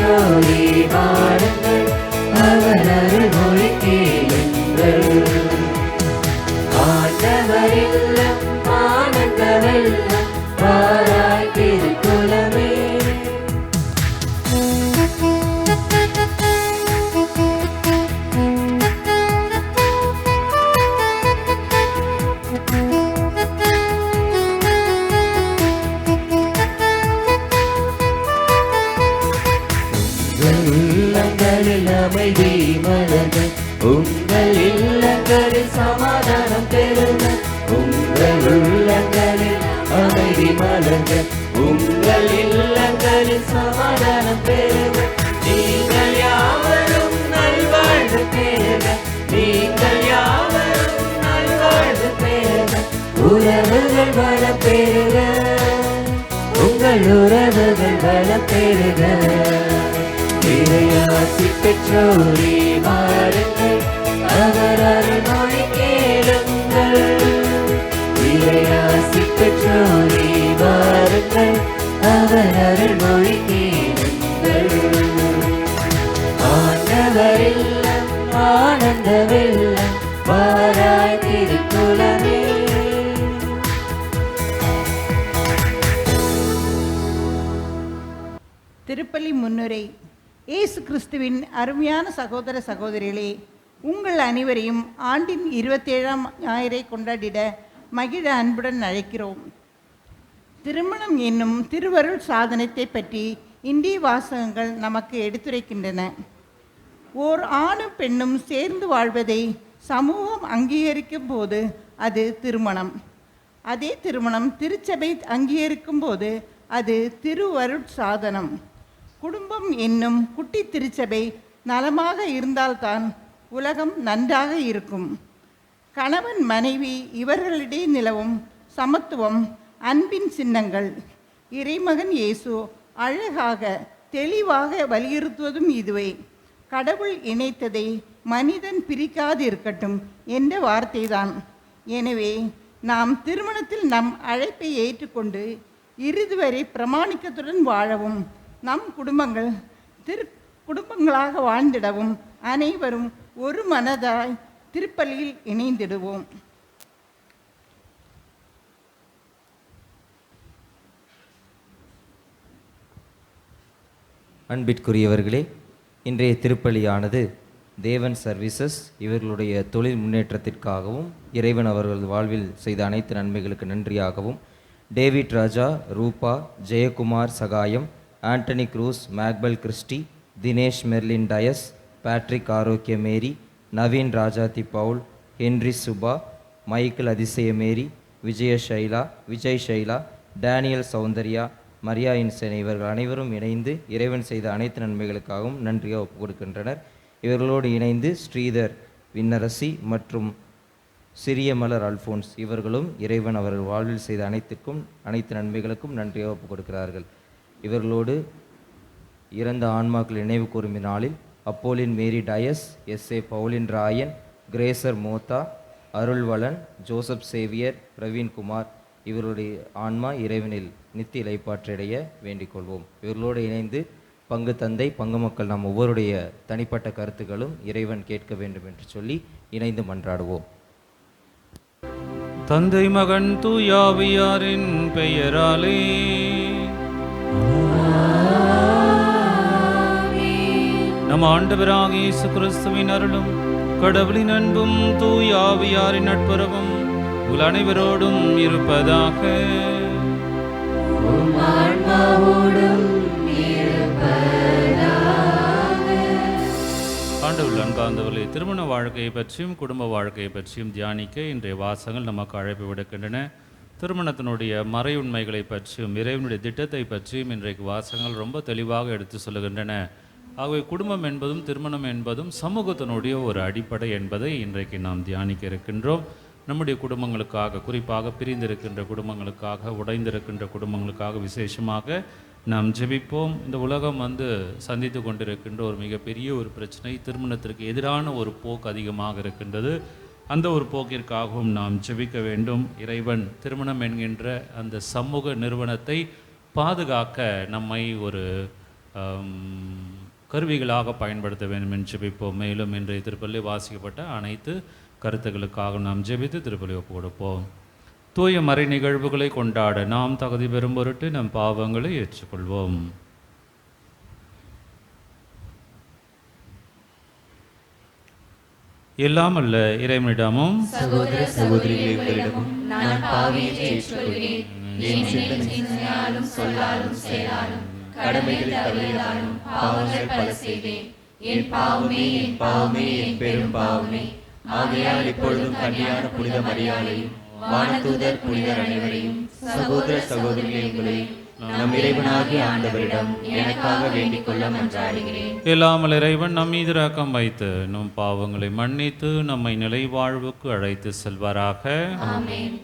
பெற்றோரே வாருங்கள், அவர் அருள்மொழி கேளுங்கள். ஆண்டவர் இல்லம் ஆனந்த வெள்ளம் வாராய் திருக்குலமே. இல்லங்களில் அமைதி மலர்க, உங்கள் இல்லங்களில் சமாதானம் பெறுக. உங்கள் உள்ளங்களில் அமைதி மலர்க, உங்கள் இல்லங்களில் சமாதானம் பெறுக. நீங்கள் யாவரும் நல்வாழ்வு பெறுக, நீங்கள் யாவரும் நல்வாழ்வு பெறுக. உறவுகள் வளம் பெறுக, உங்கள் உறவுகள் வளம் பெறுக. இறையாசி பெற்றோரே வாருங்கள், அவர் அருள்மொழி கேளுங்கள். இறையாசி பெற்றோரே வாருங்கள், அவர் அருள்மொழி கேளுங்கள். ஆண்டவர் இல்லம் ஆனந்த வெள்ளம் வாராய் திருக்குலமே. திருப்பலி முன்னுரை. இயேசு கிறிஸ்துவின் அருமையான சகோதர சகோதரிகளே, உங்கள் அனைவரையும் ஆண்டின் 27ஆம் ஞாயிறை கொண்டாடிட மகிழ அன்புடன் அழைக்கிறோம். திருமணம் என்னும் திருவருள் சாதனத்தை பற்றி இந்திய வாசகங்கள் நமக்கு எடுத்துரைக்கின்றன. ஓர் ஆணும் பெண்ணும் சேர்ந்து வாழ்வதை சமூகம் அங்கீகரிக்கும் போது அது திருமணம். அதே திருமணம் திருச்சபை அங்கீகரிக்கும் போது அது திருவருட் சாதனம். குடும்பம் என்னும் குட்டி திருச்சபை நலமாக இருந்தால்தான் உலகம் நன்றாக இருக்கும். கணவன் மனைவி இவர்களிடையே நிலவும் சமத்துவம் அன்பின் சின்னங்கள். இறைமகன் இயேசு அழகாக தெளிவாக வலியுறுத்துவதும் இதுவே. கடவுள் இணைத்ததை மனிதன் பிரிக்காதிருக்கட்டும் என்ற வார்த்தைதான். எனவே நாம் திருமணத்தில் நம் அழைப்பை ஏற்றுக்கொண்டு இறுதி வரை பிரமாணிக்கத்துடன் வாழவும், நம் குடும்பங்கள் குடும்பங்களாக வாழ்ந்திடவும் அனைவரும் ஒரு மனதாய் திருப்பலியில் இணைந்திடுவோம். அன்பிற்குரியவர்களே, இன்றைய திருப்பலியானது தேவன் சர்வீசஸ் இவர்களுடைய தொழில் முன்னேற்றத்திற்காகவும், இறைவன் அவர்கள் வாழ்வில் செய்த அனைத்து நன்மைகளுக்கு நன்றியாகவும், David Raja, Rupa, Jayakumar Sagayam, Antony Cruz, மேக்பல் Christy, Dinesh Merlin Dias, Patrick Arokia Mary, Naveen Rajathi Paul, Henry Subha, Michael Athisaya Mary, Vijay Shaila, Daniel Soundarya, Maria இன்சென் இவர்கள் அனைவரும் இணைந்து இறைவன் செய்த அனைத்து நன்மைகளுக்காகவும் நன்றியாக ஒப்புக் கொடுக்கின்றனர். இவர்களோடு இணைந்து ஸ்ரீதர் விண்ணரசி மற்றும் சிறிய மலர் அல்ஃபோன்ஸ் இவர்களும் இறைவன் அவர்கள் வாழ்வில் செய்த அனைத்து நன்மைகளுக்கும் நன்றியாக ஒப்புக் கொடுக்கிறார்கள். இவர்களோடு இறந்த ஆன்மாக்கள் நினைவு கூறும் நாளில் அப்போலின் மேரி டயஸ், எஸ்ஏ பவுலின் ராயன், கிரேசர் மோத்தா, அருள்வளன், ஜோசப் சேவியர், பிரவீன்குமார் இவர்களுடைய ஆன்மா இறைவனில் நித்திய இளைப்பாற்றடைய வேண்டிக் கொள்வோம். இவர்களோடு இணைந்து பங்கு தந்தை, பங்கு மக்கள் நாம் ஒவ்வொருடைய தனிப்பட்ட கருத்துக்களும் இறைவன் கேட்க வேண்டும் என்று சொல்லி இணைந்து மன்றாடுவோம். தந்தை மகன் தூயாவியாரின் பெயராலே நம் ஆண்டவராகிய இயேசு கிறிஸ்துவின் அருளும் கடவுளின் அன்பும் தூயாவியாரின் நட்புறவும் உங்கள் அனைவரோடும் இருப்பதாக. ஆண்டவர் அன்பார்ந்தவர்களே, திருமண வாழ்க்கையை பற்றியும் குடும்ப வாழ்க்கையை பற்றியும் தியானிக்க இன்றைய வாசகங்கள் நமக்கு அழைப்பு விடுக்கின்றன. திருமணத்தினுடைய மறையுண்மைகளை பற்றியும் இறைவனுடைய திட்டத்தை பற்றியும் இன்றைக்கு வாசகங்கள் ரொம்ப தெளிவாக எடுத்து சொல்லுகின்றன. ஆகவே குடும்பம் என்பதும் திருமணம் என்பதும் சமூகத்தினுடைய ஒரு அடிப்படை என்பதை இன்றைக்கு நாம் தியானிக்க இருக்கின்றோம். நம்முடைய குடும்பங்களுக்காக, குறிப்பாக பிரிந்திருக்கின்ற குடும்பங்களுக்காக, உடைந்திருக்கின்ற குடும்பங்களுக்காக விசேஷமாக நாம் ஜெபிப்போம். இந்த உலகம் சந்தித்து கொண்டிருக்கின்ற ஒரு மிகப்பெரிய ஒரு பிரச்சனை, திருமணத்திற்கு எதிரான ஒரு போக்கு அதிகமாக இருக்கின்றது. அந்த ஒரு போக்கிற்காகவும் நாம் ஜெபிக்க வேண்டும். இறைவன் திருமணம் என்கின்ற அந்த சமூக நிறுவனத்தை பாதுகாக்க நம்மை ஒரு கருவிகளாக பயன்படுத்த வேண்டும் என்று ஜெபிப்போம். மேலும் இன்றைய திருப்பலி வாசிக்கப்பட்ட அனைத்து கருத்துக்களுக்காக நாம் ஜெபித்து திருப்பலி ஒப்பு கொடுப்போம். தூய மறை நிகழ்வுகளை கொண்டாட நாம் தகுதி பெறும் பொருட்டு நம் பாவங்களை ஏற்றுக்கொள்வோம். எல்லாம் அல்ல இறைவனிடமும் சகோதர சகோதரிகளிடமும் நான் பாவியை ஏற்றுக்கொள்கிறேன். என் சிந்தனையாலும் சொல்லாலும் செயலாலும் கடமைகளை தவறியதாலும் பாவங்கள் பல செய்தேன். என் பாவமே என் பாவமே என் பெரும் பாவமே. ஆகையால் இப்பொழுதும் கன்னியான புனித மரியாதையும் வானதூதர் புனிதர் அனைவரையும் சகோதர சகோதரிகளையும் நம் இறைவனாகிய ஆண்டவரிடம் எனக்காக வேண்டிக் கொள்ள மன்றாடுகிறேன். இல்லாமல் இறைவன் நம் மீது இரக்கம் வைத்து நம் பாவங்களை மன்னித்து நம்மை நிலை வாழ்வுக்கு அழைத்து செல்வாராக. ஆமென்.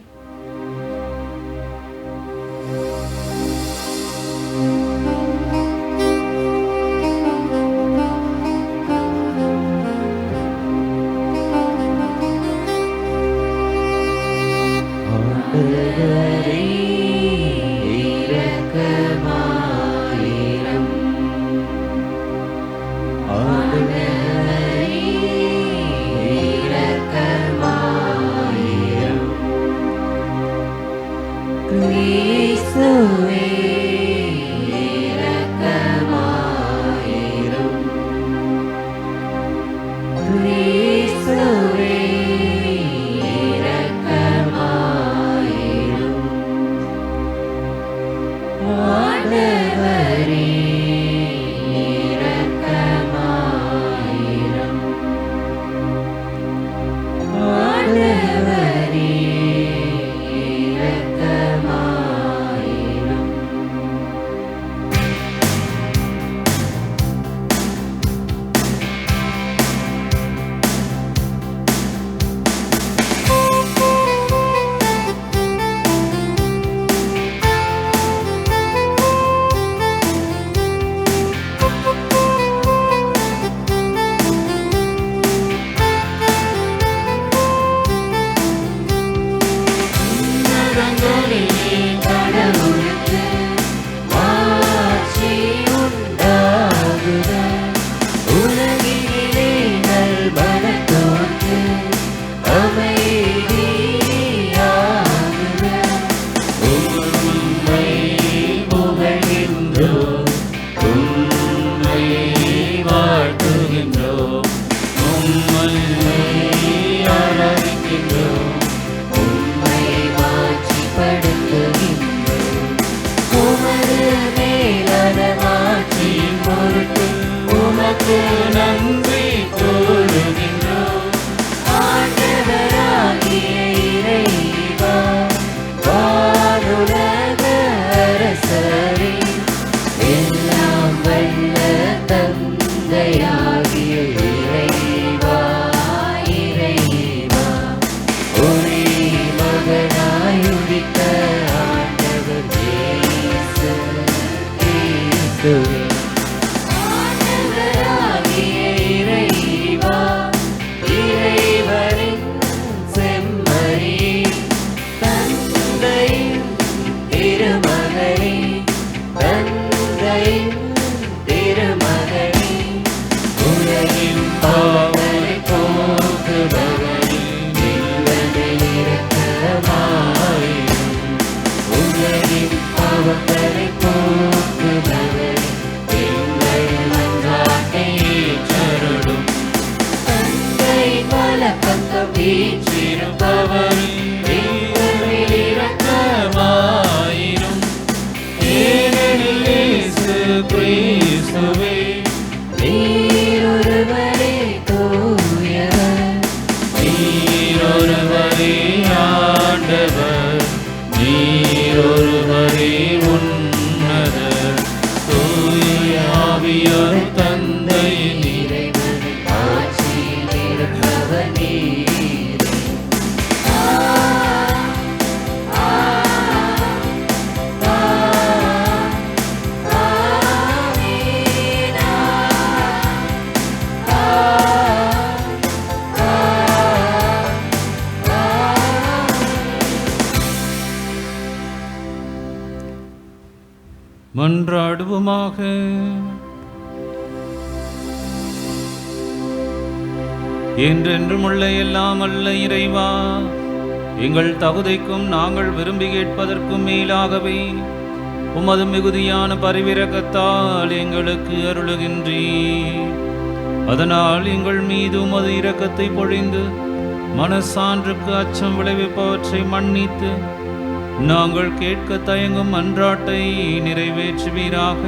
மன்றாடுவோமாக. என்றென்றும் உள்ள எல்லாம் அல்ல இறைவா, எங்கள் தகுதிக்கும் நாங்கள் விரும்பி கேட்பதற்கும் மேலாகவே உமது மிகுதியான பரிவிரக்கத்தால் எங்களுக்கு அருளுகின்றீர். அதனால் எங்கள் மீது உமது இரக்கத்தை பொழிந்து மனசான்றுக்கு அச்சம் விளைவிப்பவற்றை மன்னித்து நாங்கள் கேட்க தயங்கும் மன்றாட்டை நிறைவேற்றுவீராக.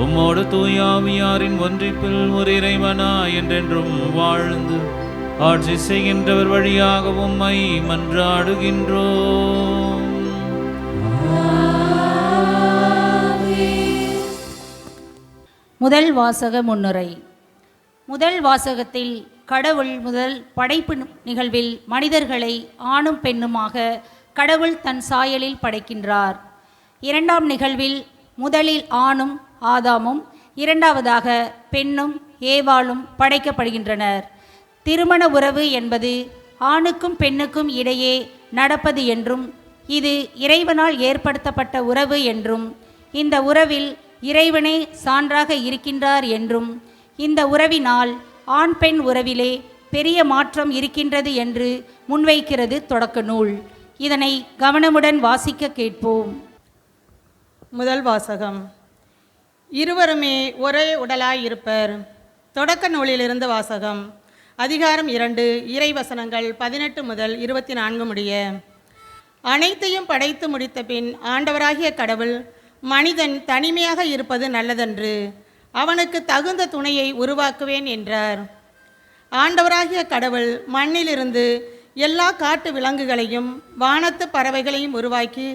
உம்மோடு தூயாவியாரின் ஒன்றிப்பில் ஒரு இறைவனா என்றென்றும் வாழ்ந்து ஆட்சி செய்கின்றவர் வழியாக உம்மை மன்றாடுகின்றோம். முதல் வாசக முன்னுரை. முதல் வாசகத்தில் கடவுள் முதல் படைப்பு நிகழ்வில் மனிதர்களை ஆணும் பெண்ணுமாக கடவுள் தன் சாயலில் படைக்கின்றார். இரண்டாம் நிகழ்வில் முதலில் ஆணும் ஆதாமும், இரண்டாவதாக பெண்ணும் ஏவாளும் படைக்கப்படுகின்றனர். திருமண உறவு என்பது ஆணுக்கும் பெண்ணுக்கும் இடையே நடப்பது என்றும் இது இறைவனால் ஏற்படுத்தப்பட்ட உறவு என்றும் இந்த உறவில் இறைவனே சான்றாக இருக்கின்றார் என்றும் இந்த உறவினால் ஆண் பெண் உறவிலே பெரிய மாற்றம் இருக்கின்றது என்று முன்வைக்கிறது தொடக்க நூல். இதனை கவனமுடன் வாசிக்க கேட்போம். முதல் வாசகம். இருவருமே ஒரே உடலாய் இருப்பர். தொடக்க நூலிலிருந்து வாசகம். அதிகாரம் 2, இறைவசனங்கள் 18 முதல் 24 முடிய. அனைத்தையும் படைத்து முடித்த பின் ஆண்டவராகிய கடவுள் மனிதன் தனிமையாக இருப்பது நல்லதன்று, அவனுக்கு தகுந்த துணையை உருவாக்குவேன் என்றார். ஆண்டவராகிய கடவுள் மண்ணிலிருந்து எல்லா காட்டு விலங்குகளையும் வானத்து பறவைகளையும் உருவாக்கி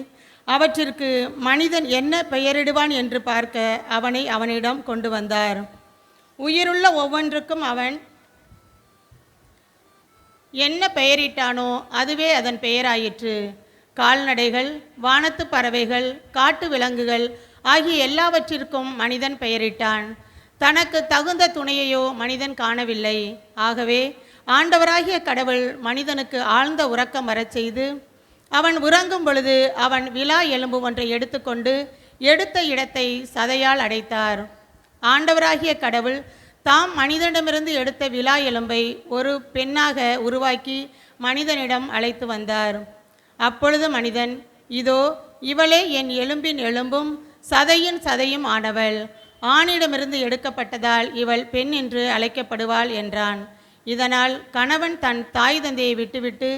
அவற்றிற்கு மனிதன் என்ன பெயரிடுவான் என்று பார்க்க அவனை அவனிடம் கொண்டு வந்தார். உயிருள்ள ஒவ்வொன்றுக்கும் அவன் என்ன பெயரிட்டானோ அதுவே அதன் பெயராயிற்று. கால்நடைகள், வானத்து பறவைகள், காட்டு விலங்குகள் ஆகிய எல்லாவற்றிற்கும் மனிதன் பெயரிட்டான். தனக்கு தகுந்த துணையையோ மனிதன் காணவில்லை. ஆகவே ஆண்டவராகிய கடவுள் மனிதனுக்கு ஆழ்ந்த உறக்கம் வரச் செய்து அவன் உறங்கும் பொழுது அவன் விலா எலும்பு ஒன்றை எடுத்துக்கொண்டு எடுத்த இடத்தை சதையால் அடைத்தார். ஆண்டவராகிய கடவுள் தாம் மனிதனிடமிருந்து எடுத்த விலா எலும்பை ஒரு பெண்ணாக உருவாக்கி மனிதனிடம் அழைத்து வந்தார். அப்பொழுது மனிதன், இதோ இவளே என் எலும்பின் எலும்பும் சதையின் சதையும் ஆனவள், ஆணிடமிருந்து எடுக்கப்பட்டதால் இவள் பெண் என்று அழைக்கப்படுவாள் என்றான். இதனால் கணவன் தன் தாய் தந்தையை விட்டுவிட்டு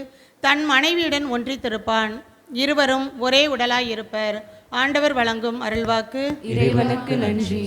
தன் மனைவியுடன் ஒன்றித்திருப்பான். இருவரும் ஒரே உடலாய் இருப்பர். ஆண்டவர் வழங்கும் அருள்வாக்கு. இறைவனுக்கு நன்றி.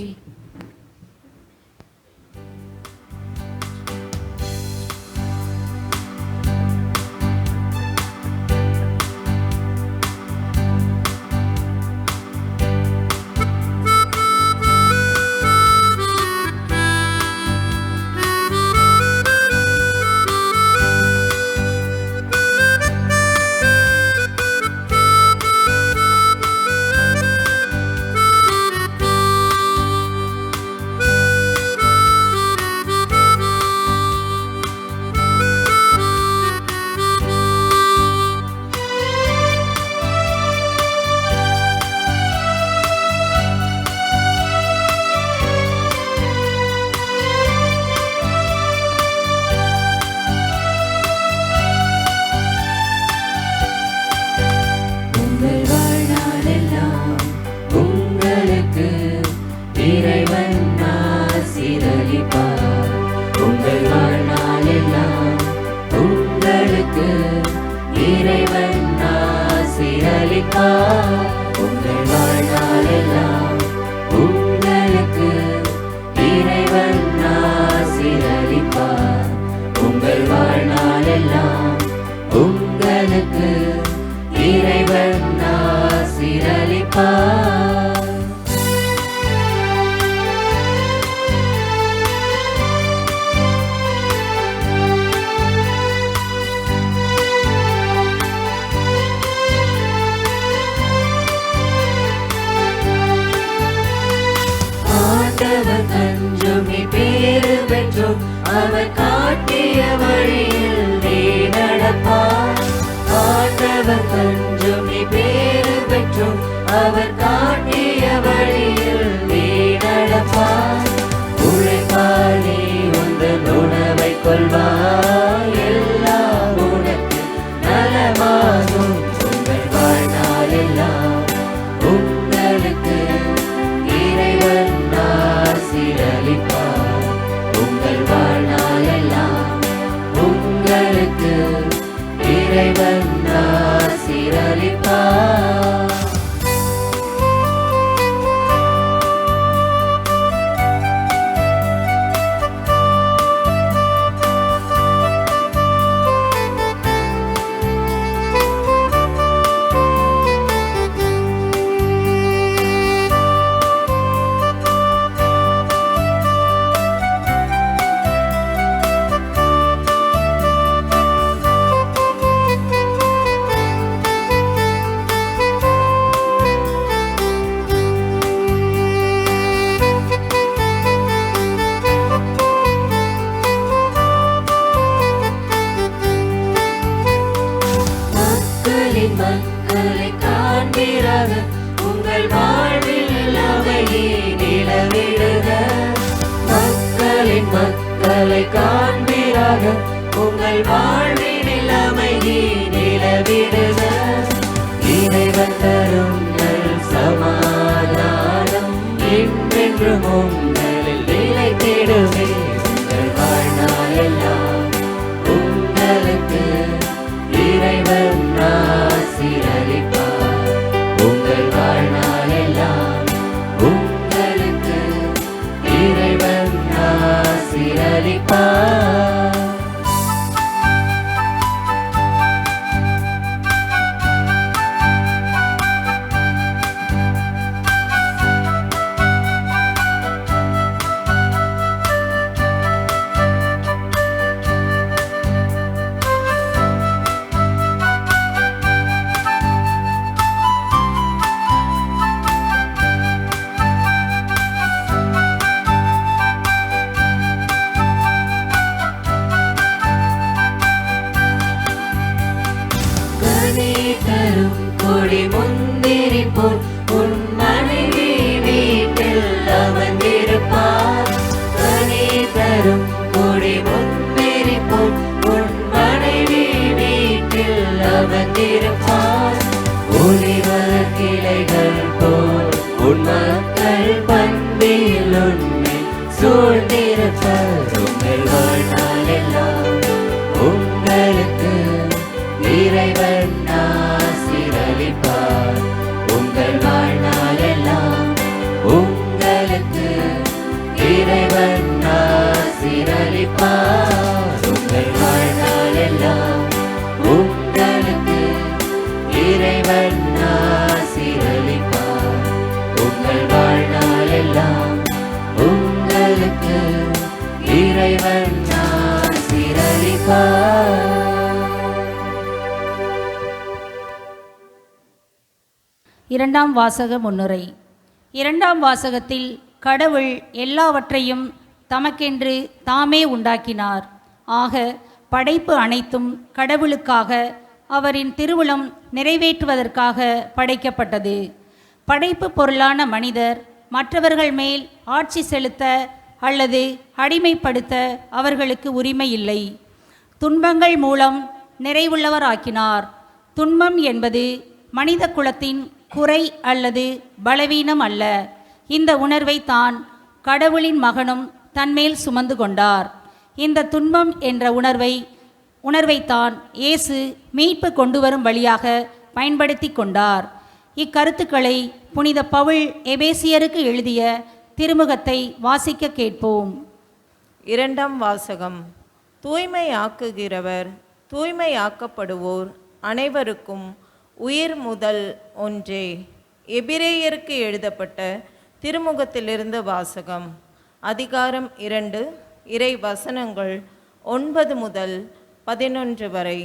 அவர் காட்டிய வழியில் நீ நடப்பார். ஆண்டவர் கொஞ்சம் நீ பேறு பெற்றும் அவர் காட்டிய வழியில் நீ நடப்பார். உழைப்பார், நீ உந்தன் உணவை கொள்வார். உங்களுக்கு இறைவன் ஆசீரளிப்பார். உங்கள் வாழ்நாளெல்லாம் உங்களுக்கு இறைவன் ஆசீரளிப்பார். மக்களை காண்பீராக, உங்கள் வாழ்வில் அமைதி நிலவிடுக. மக்களை காண்பீராக, உங்கள் வாழ்வில் அமைதி நிலவிடுக. இறைவன் தரும் நல் சமாதானம் என்றென்றும் உங்களில் நிலைத்திடுமே. உங்கள் வாழ்நாளெல்லாம் உங்களுக்கு இறைவன் ஆசீரளிப்பார். உங்கள் வாழ்நாளெல்லாம் உங்களுக்கு இறைவன் ஆசீரளிப்பார். கொடி முந்திரி போல் உன் மனைவி வீட்டில் அமர்ந்திருப்பார். கனி தரும் கொடி முந்திரி போல் உன் மனைவி வீட்டில் அமர்ந்திருப்பார். ஒலிவர் கிளைகள் போல் உன் மக்கள் பண்பில் உன்னை சூழ்ந்திருப்பார். உங்கள் வாழ்நாளெல்லாம் உங்களுக்கு இறைவன் ஆசீரளிப்பார். உங்கள் வாழ்நாளெல்லாம் உங்களுக்கு இறைவன் ஆசீரளிப்பார். உங்கள் வாழ்நாளெல்லாம் உங்களுக்கு இறைவன் ஆசீரளிப்பார். உங்கள் வாழ்நாளெல்லாம் உங்களுக்கு இறைவன் ஆசீரளிப்பார். இரண்டாம் வாசக முன்னுரை. இரண்டாம் வாசகத்தில் கடவுள் எல்லாவற்றையும் தமக்கென்று தாமே உண்டாக்கினார். ஆக படைப்பு அனைத்தும் கடவுளுக்காக, அவரின் திருவுளம் நிறைவேற்றுவதற்காக படைக்கப்பட்டது. படைப்பு பொருளான மனிதர் மற்றவர்கள் மேல் ஆட்சி செலுத்த அல்லது அடிமைப்படுத்த அவர்களுக்கு உரிமை இல்லை. துன்பங்கள் மூலம் நிறைவுள்ளவராக்கினார். துன்பம் என்பது மனித குலத்தின் குறை அல்லது பலவீனம் அல்ல. இந்த உணர்வை தான் கடவுளின் மகனும் தன்மேல் சுமந்து கொண்டார். இந்த துன்பம் என்ற உணர்வைத்தான் இயேசு மீட்பு கொண்டு வரும் வழியாக பயன்படுத்தி கொண்டார். இக்கருத்துக்களை புனித பவுல் எபேசியருக்கு எழுதிய திருமுகத்தை வாசிக்க கேட்போம். இரண்டாம் வாசகம். தூய்மையாக்குகிறவர் தூய்மையாக்கப்படுவோர் அனைவருக்கும் உயிர் முதல் ஒன்றே. எபிரேயருக்கு எழுதப்பட்ட திருமுகத்திலிருந்து வாசகம். அதிகாரம் 2, இறை வசனங்கள் 9 முதல் 11 வரை.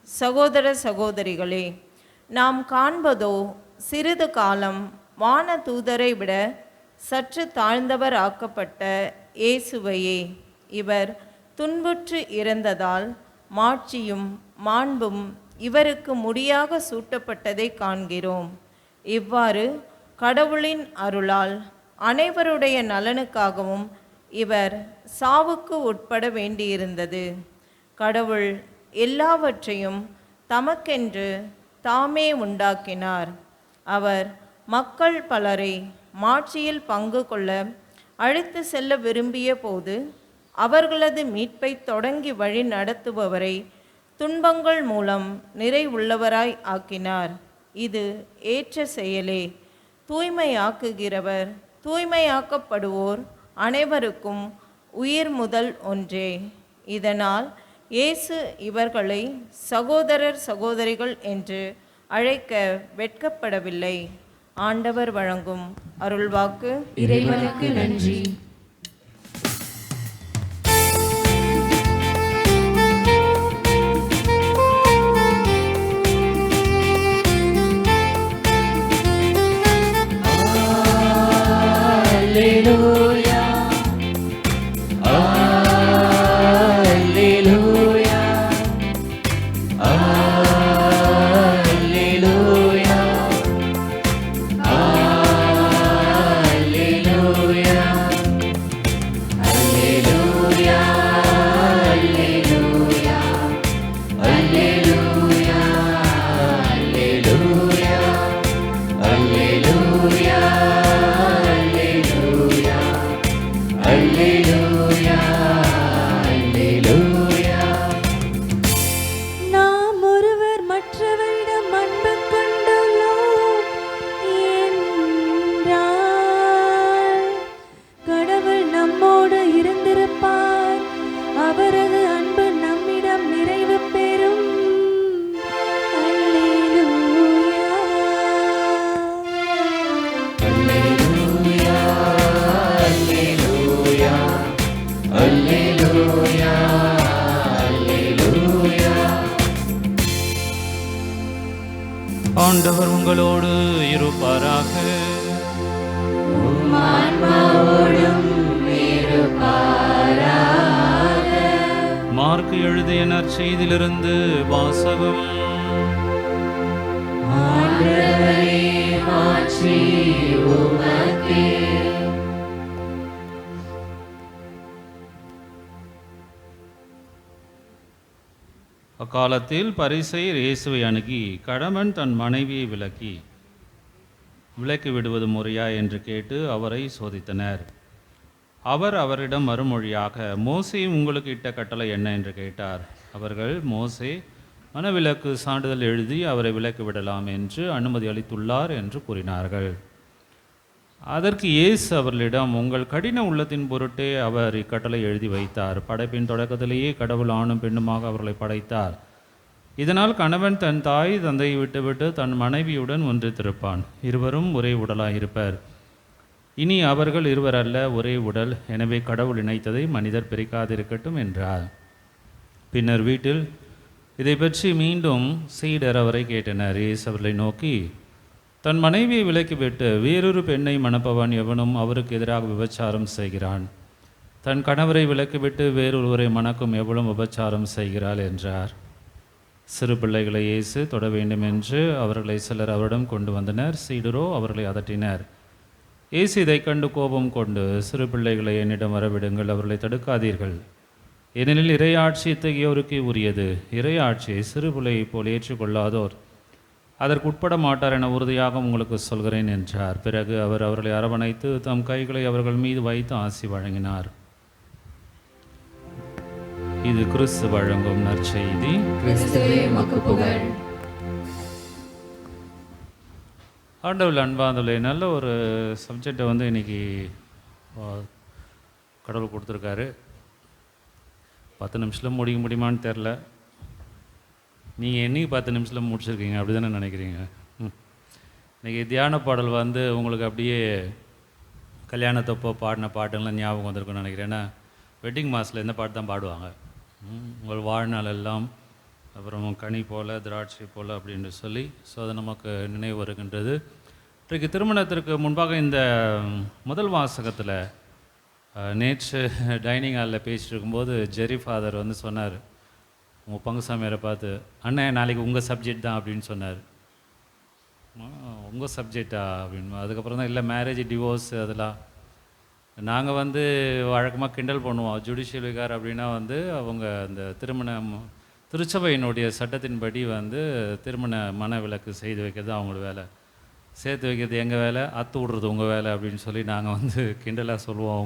சகோதர சகோதரிகளே, நாம் காண்பதோ சிறிது காலம் வான தூதரை விட சற்று தாழ்ந்தவர் ஆக்கப்பட்ட இயேசுவையே. இவர் துன்புற்று இறந்ததால் மாட்சியும் மாண்பும் இவருக்கு முடியாக சூட்டப்பட்டதை காண்கிறோம். இவ்வாறு கடவுளின் அருளால் அனைவருடைய நலனுக்காகவும் இவர் சாவுக்கு உட்பட வேண்டியிருந்தது. கடவுள் எல்லாவற்றையும் தமக்கென்று தாமே உண்டாக்கினார். அவர் மக்கள் பலரை மாட்சியில் பங்கு கொள்ள அழைத்து செல்ல விரும்பிய போது அவர்களது மீட்பை தொடங்கி வழி நடத்துபவரை துன்பங்கள் மூலம் நிறைவுள்ளவராய் ஆக்கினார். இது ஏற்ற செயலே. தூய்மையாக்குகிறவர் தூய்மையாக்கப்படுவோர் அனைவருக்கும் உயிர் முதல் ஒன்றே. இதனால் இயேசு இவர்களை சகோதரர் சகோதரிகள் என்று அழைக்க வெட்கப்படவில்லை. ஆண்டவர் வழங்கும் அருள்வாக்கு. இறைவனுக்கு நன்றி. Alleluia, Alleluia, Alleluia, Alleluia, Alleluia, Alleluia, Alleluia, Alleluia, Alleluia. Alleluia, Alleluia. நாம் ஒருவர் மற்றவரிடம் அன்பு கொண்டுள்ளோம் என்றால் கடவுள் நம்மோடு இருந்திருப்பார். அவரது அன்பு நம்மிடம் நிறைவு பெறும். அல்லேலூயா. Alleluia, Alleluia. ஆண்டவர் உங்களோடு இருப்பாராக. மார்க்கு எழுதிய நற்செய்தியிலிருந்து வாசகம். அக்காலத்தில் பரிசேயர் இயேசுவை அணுகி, கணவன் தன் மனைவியை விலக்கி விடுவது முறையா என்று கேட்டு அவரை சோதித்தனர். அவர் அவரிடம் மறுமொழியாக, மோசே உங்களுக்கு இட்ட கட்டளை என்ன என்று கேட்டார். அவர்கள், மோசே மனவிலக்கு சான்றிதழ் எழுதி அவரை விலக்கி விடலாம் என்று அனுமதி அளித்துள்ளார் என்று கூறினார்கள். அதற்கு இயேசு அவர்களிடம், உங்கள் கடின உள்ளத்தின் பொருட்டே அவர் இக்கட்டளை எழுதி வைத்தார். படைப்பின் தொடக்கத்திலேயே கடவுள் ஆணும் பெண்ணுமாக அவர்களை படைத்தார். இதனால் கணவன் தன் தாய் தந்தையை விட்டுவிட்டு தன் மனைவியுடன் ஒன்றித்திருப்பான். இருவரும் ஒரே உடலாயிருப்பர். இனி அவர்கள் இருவர் அல்ல, ஒரே உடல். எனவே கடவுள் இணைத்ததை மனிதர் பிரிக்காதிருக்கட்டும் என்றார். பின்னர் வீட்டில் இதை பற்றி மீண்டும் சீடர் அவரை கேட்டனர். இயேசு அவர்களை நோக்கி, தன் மனைவியை விலக்கிவிட்டு வேறொரு பெண்ணை மணப்பவன் எவனும் அவருக்கு எதிராக விபச்சாரம் செய்கிறான். தன் கணவரை விலக்கிவிட்டு வேறொருவரை மணக்கும் எவளும் விபச்சாரம் செய்கிறாள் என்றார். சிறு பிள்ளைகளை இயேசு தொட வேண்டும் என்று அவர்களை சிலர் அவரிடம் கொண்டு வந்தனர். சீடரோ அவர்களை அதட்டினர். இயேசு இதை கண்டு கோபம் கொண்டு, சிறு பிள்ளைகளை என்னிடம் வரவிடுங்கள், அவர்களை தடுக்காதீர்கள், ஏனெனில் இறையாட்சி இத்தகையோருக்கே உரியது. இறையாட்சியை சிறு பிள்ளையைப் போல் ஏற்றுக்கொள்ளாதோர் அதற்கு உட்பட மாட்டார் என உறுதியாக உங்களுக்கு சொல்கிறேன் என்றார். பிறகு அவர் அவர்களை அரவணைத்து தம் கைகளை அவர்கள் மீது வைத்து ஆசி வழங்கினார். இது கிறிஸ்து வழங்கும் நற்செய்தி. கிறிஸ்துவே உமக்கு புகழ். ஆண்டவர் அன்பார்ந்தவர்களே, நல்ல ஒரு சப்ஜெக்டை இன்னைக்கு கடவுள் கொடுத்துருக்காரு. 10 நிமிஷத்தில் முடிக்க முடியுமான்னு தெரில. நீங்கள் என்னைக்கு 10 நிமிஷத்தில் முடிச்சிருக்கீங்க, அப்படி தானே நினைக்கிறீங்க? இன்றைக்கி தியான பாடல் உங்களுக்கு அப்படியே கல்யாணத்தப்போ பாடின பாட்டுங்கள்லாம் ஞாபகம் வந்திருக்குன்னு நினைக்கிறேன். ஏன்னா வெட்டிங் மாஸில் இந்த பாட்டு தான் பாடுவாங்க. உங்கள் வாழ்நாள் எல்லாம், அப்புறம் கனி போல் திராட்சை போல் அப்படின்னு சொல்லி. ஸோ அது நமக்கு நினைவு வருகின்றது. இன்றைக்கு திருமணத்திற்கு முன்பாக இந்த முதல் வாசகத்தில் நேற்று டைனிங் ஹாலில் பேசிட்டு இருக்கும்போது ஜெரி ஃபாதர் சொன்னார், உங்கள் பங்குசாமியாரை பார்த்து, அண்ணன் நாளைக்கு உங்கள் சப்ஜெக்ட் தான் அப்படின்னு சொன்னார். உங்கள் சப்ஜெக்டா அப்படின்னு. அதுக்கப்புறம் தான், இல்லை மேரேஜ் டிவோர்ஸ் அதெல்லாம் நாங்கள் வழக்கமாக கிண்டல் பண்ணுவோம். ஜுடிஷியல் விகார் அப்படின்னா அவங்க அந்த திருச்சபையினுடைய சட்டத்தின்படி திருமண மன விலக்கு செய்து வைக்கிறது அவங்களோட வேலை. சேர்த்து வைக்கிறது எங்கள் வேலை, அத்து விடுறது உங்கள் வேலை அப்படின்னு சொல்லி நாங்கள் வந்து கிண்டலாக சொல்லுவோம்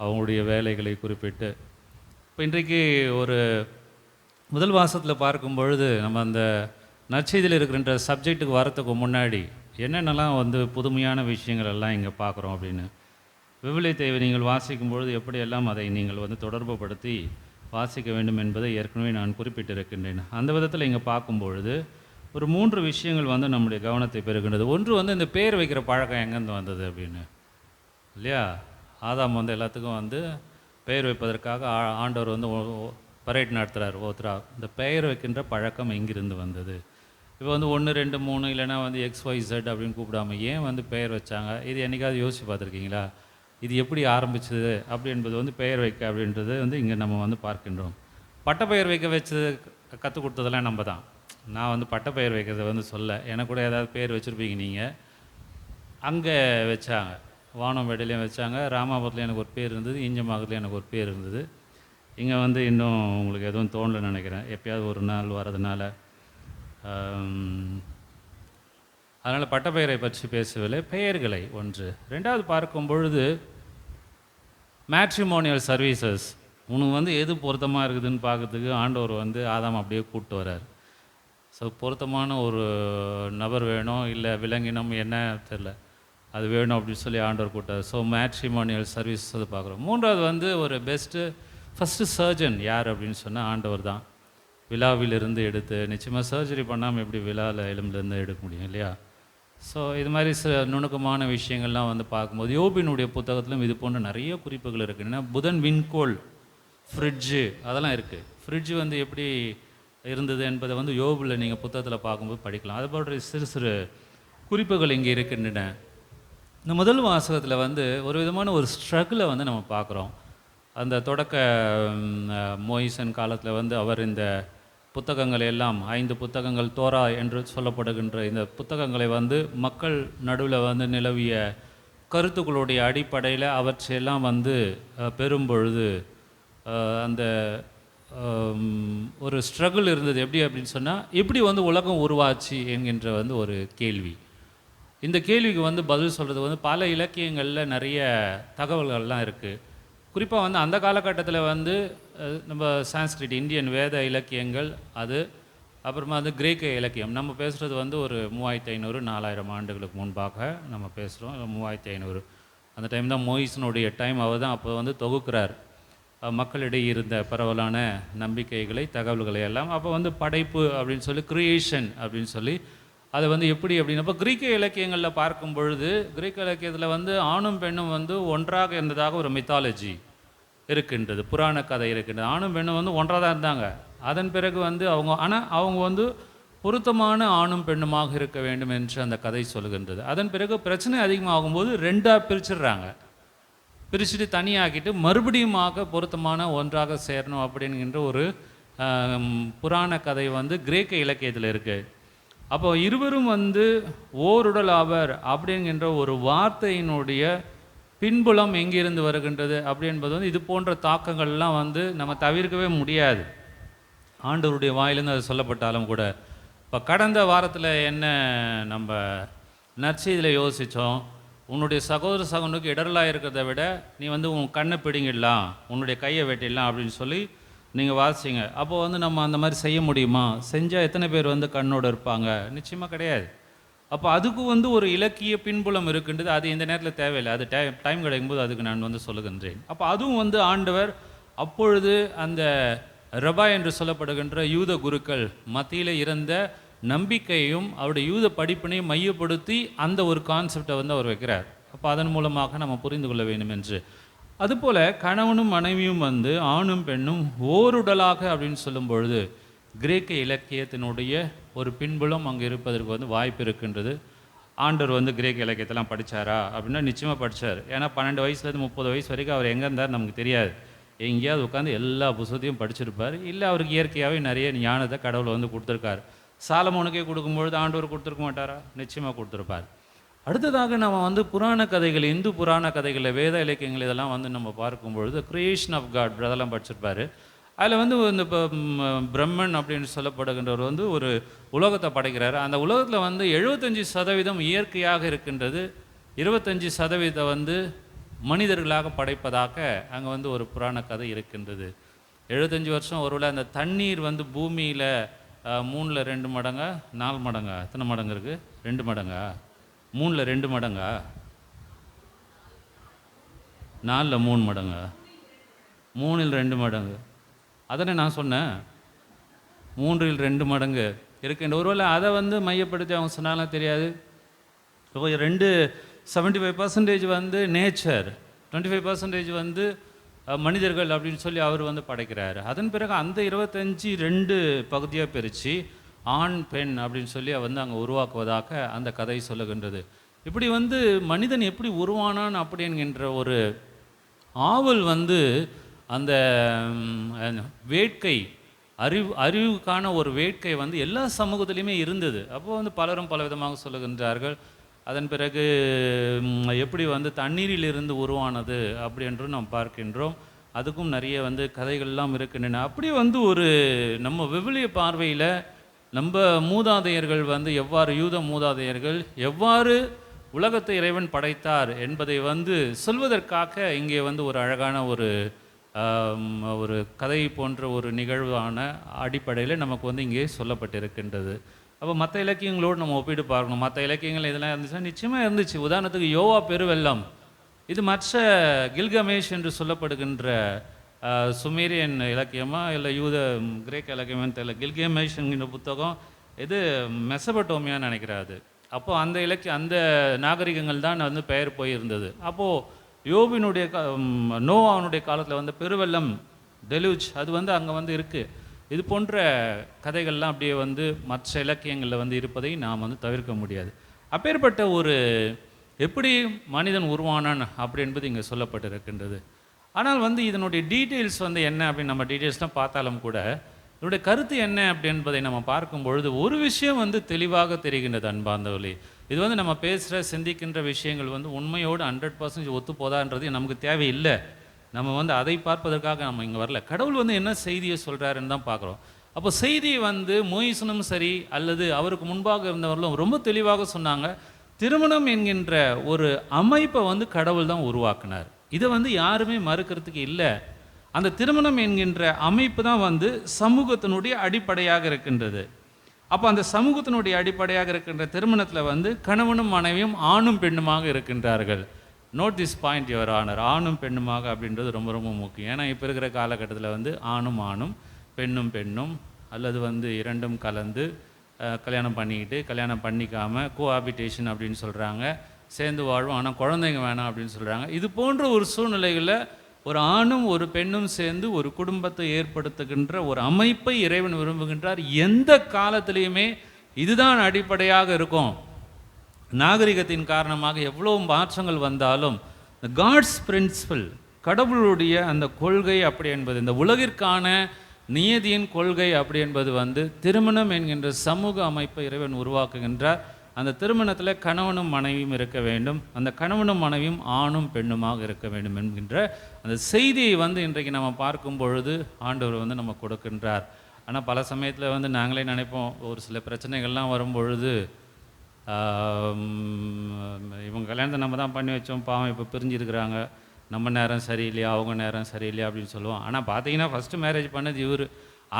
அவங்களுடைய வேலைகளை குறிப்பிட்டு. இப்போ இன்றைக்கு ஒரு முதல் வாசத்தில் பார்க்கும் பொழுது நம்ம அந்த நற்செய்தியில் இருக்கின்ற சப்ஜெக்ட்டுக்கு வரத்துக்கு முன்னாடி என்னென்னலாம் வந்து புதுமையான விஷயங்கள் எல்லாம் இங்கே பார்க்குறோம் அப்படின்னு. விவிலியத்தை நீங்கள் வாசிக்கும் பொழுது எப்படியெல்லாம் அதை நீங்கள் வந்து தொடர்புபடுத்தி வாசிக்க வேண்டும் என்பதை ஏற்கனவே நான் குறிப்பிட்டிருக்கின்றேன். அந்த விதத்தில் இங்கே பார்க்கும்பொழுது ஒரு 3 விஷயங்கள் வந்து நம்முடைய கவனத்தை பெறுகின்றது. ஒன்று வந்து இந்த பேர் வைக்கிற பழக்கம் எங்கேருந்து வந்தது அப்படின்னு இல்லையா. ஆதாம் வந்து எல்லாத்துக்கும் வந்து பெயர் வைப்பதற்காக ஆண்டவர் வந்து பரேட் நடத்துகிறார் ஓத்ரா. இந்த பெயர் வைக்கின்ற பழக்கம் எங்கிருந்து வந்தது? இப்போ வந்து 1 2 3 இல்லைனா வந்து XYZ அப்படின்னு கூப்பிடாம ஏன் வந்து பெயர் வச்சாங்க? இது என்றைக்காவது யோசிச்சு பார்த்துருக்கீங்களா? இது எப்படி ஆரம்பிச்சது அப்படி என்பது வந்து பெயர் வைக்க அப்படின்றது வந்து இங்கே நம்ம வந்து பார்க்கின்றோம். பட்டப்பெயர் வைக்க வச்சது கற்றுக் கொடுத்ததெல்லாம் நம்ம தான். நான் வந்து பட்டப்பெயர் வைக்கிறத வந்து சொல்ல, எனக்கு கூட ஏதாவது பேர் வச்சுருப்பீங்க நீங்கள். அங்கே வச்சாங்க, வானம்பேட்டையிலையும் வச்சாங்க, ராமாபுரத்துலையும் எனக்கு ஒரு பேர் இருந்தது, ஈஞ்சமாகத்துலையும் எனக்கு ஒரு பேர் இருந்தது. இங்கே வந்து இன்னும் உங்களுக்கு எதுவும் தோணலைன்னு நினைக்கிறேன், எப்பயாவது ஒரு நாள் வரதுனால. அதனால் பட்டப்பெயரை பற்றி பேசவில்லை, பெயர்களை ஒன்று. ரெண்டாவது பார்க்கும் பொழுது மேட்ரிமோனியல் சர்வீசஸ். உனக்கு வந்து எது பொருத்தமாக இருக்குதுன்னு பார்க்கறதுக்கு ஆண்டவர் வந்து ஆதாம் அப்படியே கூப்பிட்டு வர்றார். ஸோ பொருத்தமான ஒரு நபர் வேணும், இல்லை விலங்கினம் என்ன தெரில, அது வேணும் அப்படின்னு சொல்லி ஆண்டவர் கூப்பிட்டார். ஸோ மேட்ரிமோனியல் சர்வீசஸ் அது பார்க்குறோம். மூன்றாவது வந்து ஒரு ஃபஸ்ட்டு சர்ஜன் யார் அப்படின்னு சொன்னால் ஆண்டவர் தான். விழாவிலிருந்து எடுத்து, நிச்சயமாக சர்ஜரி பண்ணாமல் எப்படி விழாவில் எலும்புலேருந்து எடுக்க முடியும் இல்லையா. ஸோ இது மாதிரி நுணுக்கமான விஷயங்கள்லாம் வந்து பார்க்கும்போது யோபினுடைய புத்தகத்திலும் இது போன்ற நிறைய குறிப்புகள் இருக்குது. ஏன்னா புதன் விண்கோள், ஃப்ரிட்ஜு அதெல்லாம் இருக்குது. ஃப்ரிட்ஜு வந்து எப்படி இருந்தது என்பதை வந்து யோபில் நீங்கள் புத்தகத்தில் பார்க்கும்போது படிக்கலாம். அது போன்ற சிறு குறிப்புகள் இங்கே இருக்கின்றன. இந்த முதல் வாசகத்தில் வந்து ஒரு விதமான ஒரு ஸ்ட்ரகிளை வந்து நம்ம பார்க்குறோம். அந்த தொடக்க மோயிசன் காலத்தில் வந்து அவர் இந்த புத்தகங்களை எல்லாம் 5 புத்தகங்கள் தோரா என்று சொல்லப்படுகின்ற இந்த புத்தகங்களை வந்து மக்கள் நடுவில் வந்து நிலவிய கருத்துக்களுடைய அடிப்படையில் அவற்றையெல்லாம் வந்து பெறும்பொழுது அந்த ஒரு ஸ்ட்ரகிள் இருந்தது. எப்படி அப்படின்னு சொன்னால், எப்படி வந்து உலகம் உருவாச்சு என்கின்ற வந்து ஒரு கேள்வி. இந்த கேள்விக்கு வந்து பதில் சொல்கிறது வந்து பல இலக்கியங்களில் நிறைய தகவல்கள்லாம் இருக்குது. குறிப்பாக வந்து அந்த காலகட்டத்தில் வந்து நம்ம சான்ஸ்கிரிட் இந்தியன் வேத இலக்கியங்கள், அது அப்புறமா வந்து கிரேக்க இலக்கியம். நம்ம பேசுகிறது வந்து ஒரு 3500-4000 ஆண்டுகளுக்கு முன்பாக நம்ம பேசுகிறோம். 3500 அந்த டைம் தான் மோயிசனுடைய டைம். அவர் தான் அப்போ வந்து தொகுக்கிறார் மக்களிடையே இருந்த பரவலான நம்பிக்கைகளை, தகவல்களை எல்லாம். அப்போ வந்து படைப்பு அப்படின்னு சொல்லி, கிரியேஷன் அப்படின்னு சொல்லி, அதை வந்து எப்படி அப்படின்னப்போ கிரீக்க இலக்கியங்களில் பார்க்கும் பொழுது, கிரீக்க இலக்கியத்தில் வந்து ஆணும் பெண்ணும் வந்து ஒன்றாக இருந்ததாக ஒரு மித்தாலஜி இருக்கின்றது, புராண கதை இருக்கின்றது. ஆணும் பெண்ணும் வந்து ஒன்றாக தான் இருந்தாங்க. அதன் பிறகு வந்து அவங்க வந்து பொருத்தமான ஆணும் பெண்ணுமாக இருக்க வேண்டும் என்று அந்த கதை சொல்கின்றது. அதன் பிறகு பிரச்சனை அதிகமாகும்போது 2ஆக பிரிச்சுட்டு தனியாக்கிட்டு மறுபடியுமாக பொருத்தமான ஒன்றாக சேரணும் அப்படின்கின்ற ஒரு புராண கதை வந்து கிரேக்க இலக்கியத்தில் இருக்குது. அப்போ இருவரும் வந்து ஓருடல் ஆவர் அப்படிங்கிற ஒரு வார்த்தையினுடைய பின்புலம் எங்கிருந்து வருகின்றது அப்படி என்பது வந்து இது போன்ற தாக்கங்கள்லாம் வந்து நம்ம தவிர்க்கவே முடியாது. ஆண்டவருடைய வாயிலிருந்து அது சொல்லப்பட்டாலும் கூட. இப்போ கடந்த வாரத்தில் என்ன நம்ம நற்செய்தியில் யோசித்தோம், உன்னுடைய சகோதரனுக்கு இடரலாக இருக்கிறத விட நீ வந்து உன் கண்ணை பிடிங்கிடலாம், உன்னுடைய கையை வெட்டிடலாம் அப்படின்னு சொல்லி நீங்கள் வாசிங்க. அப்போது வந்து நம்ம அந்த மாதிரி செய்ய முடியுமா? செஞ்சால் எத்தனை பேர் வந்து கண்ணோடு இருப்பாங்க? நிச்சயமாக கிடையாது. அப்போ அதுக்கு வந்து ஒரு இலக்கிய பின்புலம் இருக்கின்றது. அது இந்த நேரத்தில் தேவையில்லை, அது டைம் கிடைக்கும்போது அதுக்கு நான் வந்து சொல்லுகின்றேன். அப்போ அதுவும் வந்து ஆண்டவர் அப்பொழுது அந்த ரபா என்று சொல்லப்படுகின்ற யூத குருக்கள் மத்தியில் இருந்த நம்பிக்கையும் அவருடைய யூத படிப்பினையும் மையப்படுத்தி அந்த ஒரு கான்செப்டை வந்து அவர் வைக்கிறார். அப்போ அதன் மூலமாக நம்ம புரிந்து கொள்ள வேண்டும் என்று. அதுபோல் கணவனும் மனைவியும் வந்து ஆணும் பெண்ணும் ஓருடலாக அப்படின்னு சொல்லும் பொழுது கிரேக்க இலக்கியத்தினுடைய ஒரு பின்புலம் அங்கே இருப்பதற்கு வந்து வாய்ப்பு இருக்கின்றது. ஆண்டவர் வந்து கிரேக்க இலக்கியத்தெல்லாம் படித்தாரா அப்படின்னா நிச்சயமாக படித்தார். ஏன்னா 12 வயசுலேருந்து 30 வயசு வரைக்கும் அவர் எங்கே இருந்தார் நமக்கு தெரியாது. எங்கேயாவது உட்காந்து எல்லா புத்தகத்தையும் படிச்சிருப்பார். இல்லை அவருக்கு இயற்கையாகவே நிறைய ஞானத்தை கடவுளை வந்து கொடுத்துருக்காரு. சாலமோனுக்கே கொடுக்கும்பொழுது ஆண்டவர் கொடுத்துருக்க மாட்டாரா? நிச்சயமாக கொடுத்துருப்பார். அடுத்ததாக நம்ம வந்து புராண கதைகள், இந்து புராண கதைகளில் வேத இலக்கியங்கள் இதெல்லாம் வந்து நம்ம பார்க்கும்பொழுது கிரியேஷன் ஆஃப் காட் அதெல்லாம் படிச்சிருப்பார். அதில் வந்து இந்த இப்போ பிரம்மன் அப்படின்னு சொல்லப்படுகின்றவர் வந்து ஒரு உலகத்தை படைக்கிறார். அந்த உலகத்தில் வந்து 75% இயற்கையாக இருக்கின்றது, 25% வந்து மனிதர்களாக படைப்பதாக அங்கே வந்து ஒரு புராண கதை இருக்கின்றது. 75 வருஷம் ஒருவேளை அந்த தண்ணீர் வந்து பூமியில் 3ல் 2 மடங்கா 4 மடங்கா எத்தனை மடங்கு இருக்குது? 2 மடங்கா? 3ல் 2 மடங்கா? 4ல் 3 மடங்கா? 3ல் 2 மடங்கு. அதனை நான் சொன்னேன், 3ல் 2 மடங்கு இருக்கின்ற. ஒருவேளை அதை வந்து மையப்படுத்தி அவங்க சொன்னாலும் தெரியாது. இப்போ 75% வந்து நேச்சர், 25% வந்து மனிதர்கள் அப்படின்னு சொல்லி அவர் வந்து படைக்கிறார். அதன் பிறகு அந்த 25 2 பகுதியாக பிரித்து ஆண் பெண் அப்படின்னு சொல்லி வந்து அங்கே உருவாக்குவதாக அந்த கதை சொல்லுகின்றது. இப்படி வந்து மனிதன் எப்படி உருவானான் அப்படி என்கின்ற ஒரு ஆவல் வந்து அந்த வேட்கை, அறிவுக்கான ஒரு வேட்கை வந்து எல்லா சமூகத்திலையுமே இருந்தது. அப்போ வந்து பலரும் பல விதமாக சொல்லுகின்றார்கள். அதன் பிறகு எப்படி வந்து தண்ணீரிலிருந்து உருவானது அப்படி என்று நாம் பார்க்கின்றோம். அதுக்கும் நிறைய வந்து கதைகள்லாம் இருக்கின்றன. அப்படி வந்து ஒரு நம்ம விவிலிய பார்வையில் நம்ம மூதாதையர்கள் வந்து எவ்வாறு, யூத மூதாதையர்கள் எவ்வாறு உலகத்தை இறைவன் படைத்தார் என்பதை வந்து சொல்வதற்காக இங்கே வந்து ஒரு அழகான ஒரு கதை போன்ற ஒரு நிகழ்வான அடிப்படையில் நமக்கு வந்து இங்கே சொல்லப்பட்டிருக்கின்றது. அப்போ மற்ற இலக்கியங்களோடு நம்ம ஒப்பிட்டு பார்க்கணும். மற்ற இலக்கியங்கள் இதெல்லாம் இருந்துச்சுன்னா நிச்சயமாக இருந்துச்சு. உதாரணத்துக்கு யோவா பெருவெள்ளம், இது மற்ற கில்கமேஷ் என்று சொல்லப்படுகின்ற சுமேரியன் இலக்கியமா இல்லை யூத கிரேக்க இலக்கியமான்னு தெரியல. கில்கமேஷ் என்கின்ற புத்தகம் இது மெசபட்டோமியான்னு நினைக்கிறாரு. அப்போது அந்த நாகரிகங்கள் தான் வந்து பெயர் போயிருந்தது. அப்போது யோபினுடைய நோவானுடைய காலத்தில் வந்து பெருவெள்ளம், டெலூஜ், அது வந்து அங்கே வந்து இருக்குது. இது போன்ற கதைகள்லாம் அப்படியே வந்து மற்ற இலக்கியங்களில் வந்து இருப்பதை நாம் வந்து தவிர்க்க முடியாது. அப்பேற்பட்ட ஒரு எப்படி மனிதன் உருவானான் அப்படி என்பது இங்கே சொல்லப்பட்டிருக்கின்றது. ஆனால் வந்து இதனுடைய டீட்டெயில்ஸ் வந்து என்ன அப்படின்னு நம்ம டீட்டெயில்ஸ்லாம் பார்த்தாலும் கூட இதனுடைய கருத்து என்ன அப்படி என்பதை நம்ம பார்க்கும் பொழுது ஒரு விஷயம் வந்து தெளிவாக தெரிகின்றது அன்பார்ந்தவர்களே. இது வந்து நம்ம பேசுகிற சிந்திக்கின்ற விஷயங்கள் வந்து உண்மையோடு 100% ஒத்து போதான்றது நமக்கு தேவையில்லை. நம்ம வந்து அதை பார்ப்பதற்காக நம்ம இங்கே வரல. கடவுள் வந்து என்ன செய்தியை சொல்கிறாருன்னு தான் பார்க்குறோம். அப்போ செய்தியை வந்து மோயிசனும் சரி அல்லது அவருக்கு முன்பாக இருந்தவர்களும் ரொம்ப தெளிவாக சொன்னாங்க. திருமணம் என்கின்ற ஒரு அமைப்பை வந்து கடவுள் தான் உருவாக்குனார். இதை வந்து யாருமே மறுக்கிறதுக்கு இல்லை. அந்த திருமணம் என்கின்ற அமைப்பு தான் வந்து சமூகத்தினுடைய அடிப்படையாக இருக்கின்றது. அப்போ அந்த சமூகத்தினுடைய அடிப்படையாக இருக்கின்ற திருமணத்தில் வந்து கணவனும் மனைவியும் ஆணும் பெண்ணுமாக இருக்கின்றார்கள். Note this point your honour, ஆணும் பெண்ணுமாக அப்படின்றது ரொம்ப ரொம்ப முக்கியம். ஏன்னா இப்போ இருக்கிற காலகட்டத்தில் வந்து ஆணும் பெண்ணும் பெண்ணும் அல்லது வந்து இரண்டும் கலந்து கல்யாணம் பண்ணிக்கிட்டு கல்யாணம் பண்ணிக்காமல் கோஆபிட்டேஷன் அப்படின்னு சொல்கிறாங்க, சேர்ந்து வாழ்வோம் ஆனால் குழந்தைங்க வேணாம் அப்படின்னு சொல்கிறாங்க. இது போன்ற ஒரு சூழ்நிலைகளில் ஒரு ஆணும் ஒரு பெண்ணும் சேர்ந்து ஒரு குடும்பத்தை ஏற்படுத்துகின்ற ஒரு அமைப்பை இறைவன் விரும்புகின்றார். எந்த காலத்திலையுமே இதுதான் அடிப்படையாக இருக்கும். நாகரிகத்தின் காரணமாக எவ்வளோ மாற்றங்கள் வந்தாலும் காட்ஸ் பிரின்சிபல், கடவுளுடைய அந்த கொள்கை அப்படி என்பது, இந்த உலகிற்கான நியதியின் கொள்கை அப்படி என்பது வந்து திருமணம் என்கின்ற சமூக அமைப்பை இறைவன் உருவாக்குகின்றார். அந்த திருமணத்தில் கணவனும் மனைவியும் இருக்க வேண்டும், அந்த கணவனும் மனைவியும் ஆணும் பெண்ணுமாக இருக்க வேண்டும் என்கின்ற அந்த செய்தியை வந்து இன்றைக்கு நம்ம பார்க்கும் பொழுது ஆண்டவர் வந்து நம்ம கொடுக்கின்றார். ஆனால் பல சமயத்தில் வந்து நாங்களே நினைப்போம், ஒரு சில பிரச்சனைகள்லாம் வரும் பொழுது இவங்க கல்யாணத்தை நம்ம தான் பண்ணி வச்சோம், பாவம் இப்போ பிரிஞ்சிருக்கிறாங்க, நம்ம நேரம் சரியில்லையா அவங்க நேரம் சரியில்லையா அப்படின்னு சொல்லுவோம். ஆனால் பார்த்தீங்கன்னா ஃபஸ்ட்டு மேரேஜ் பண்ணது இவர்.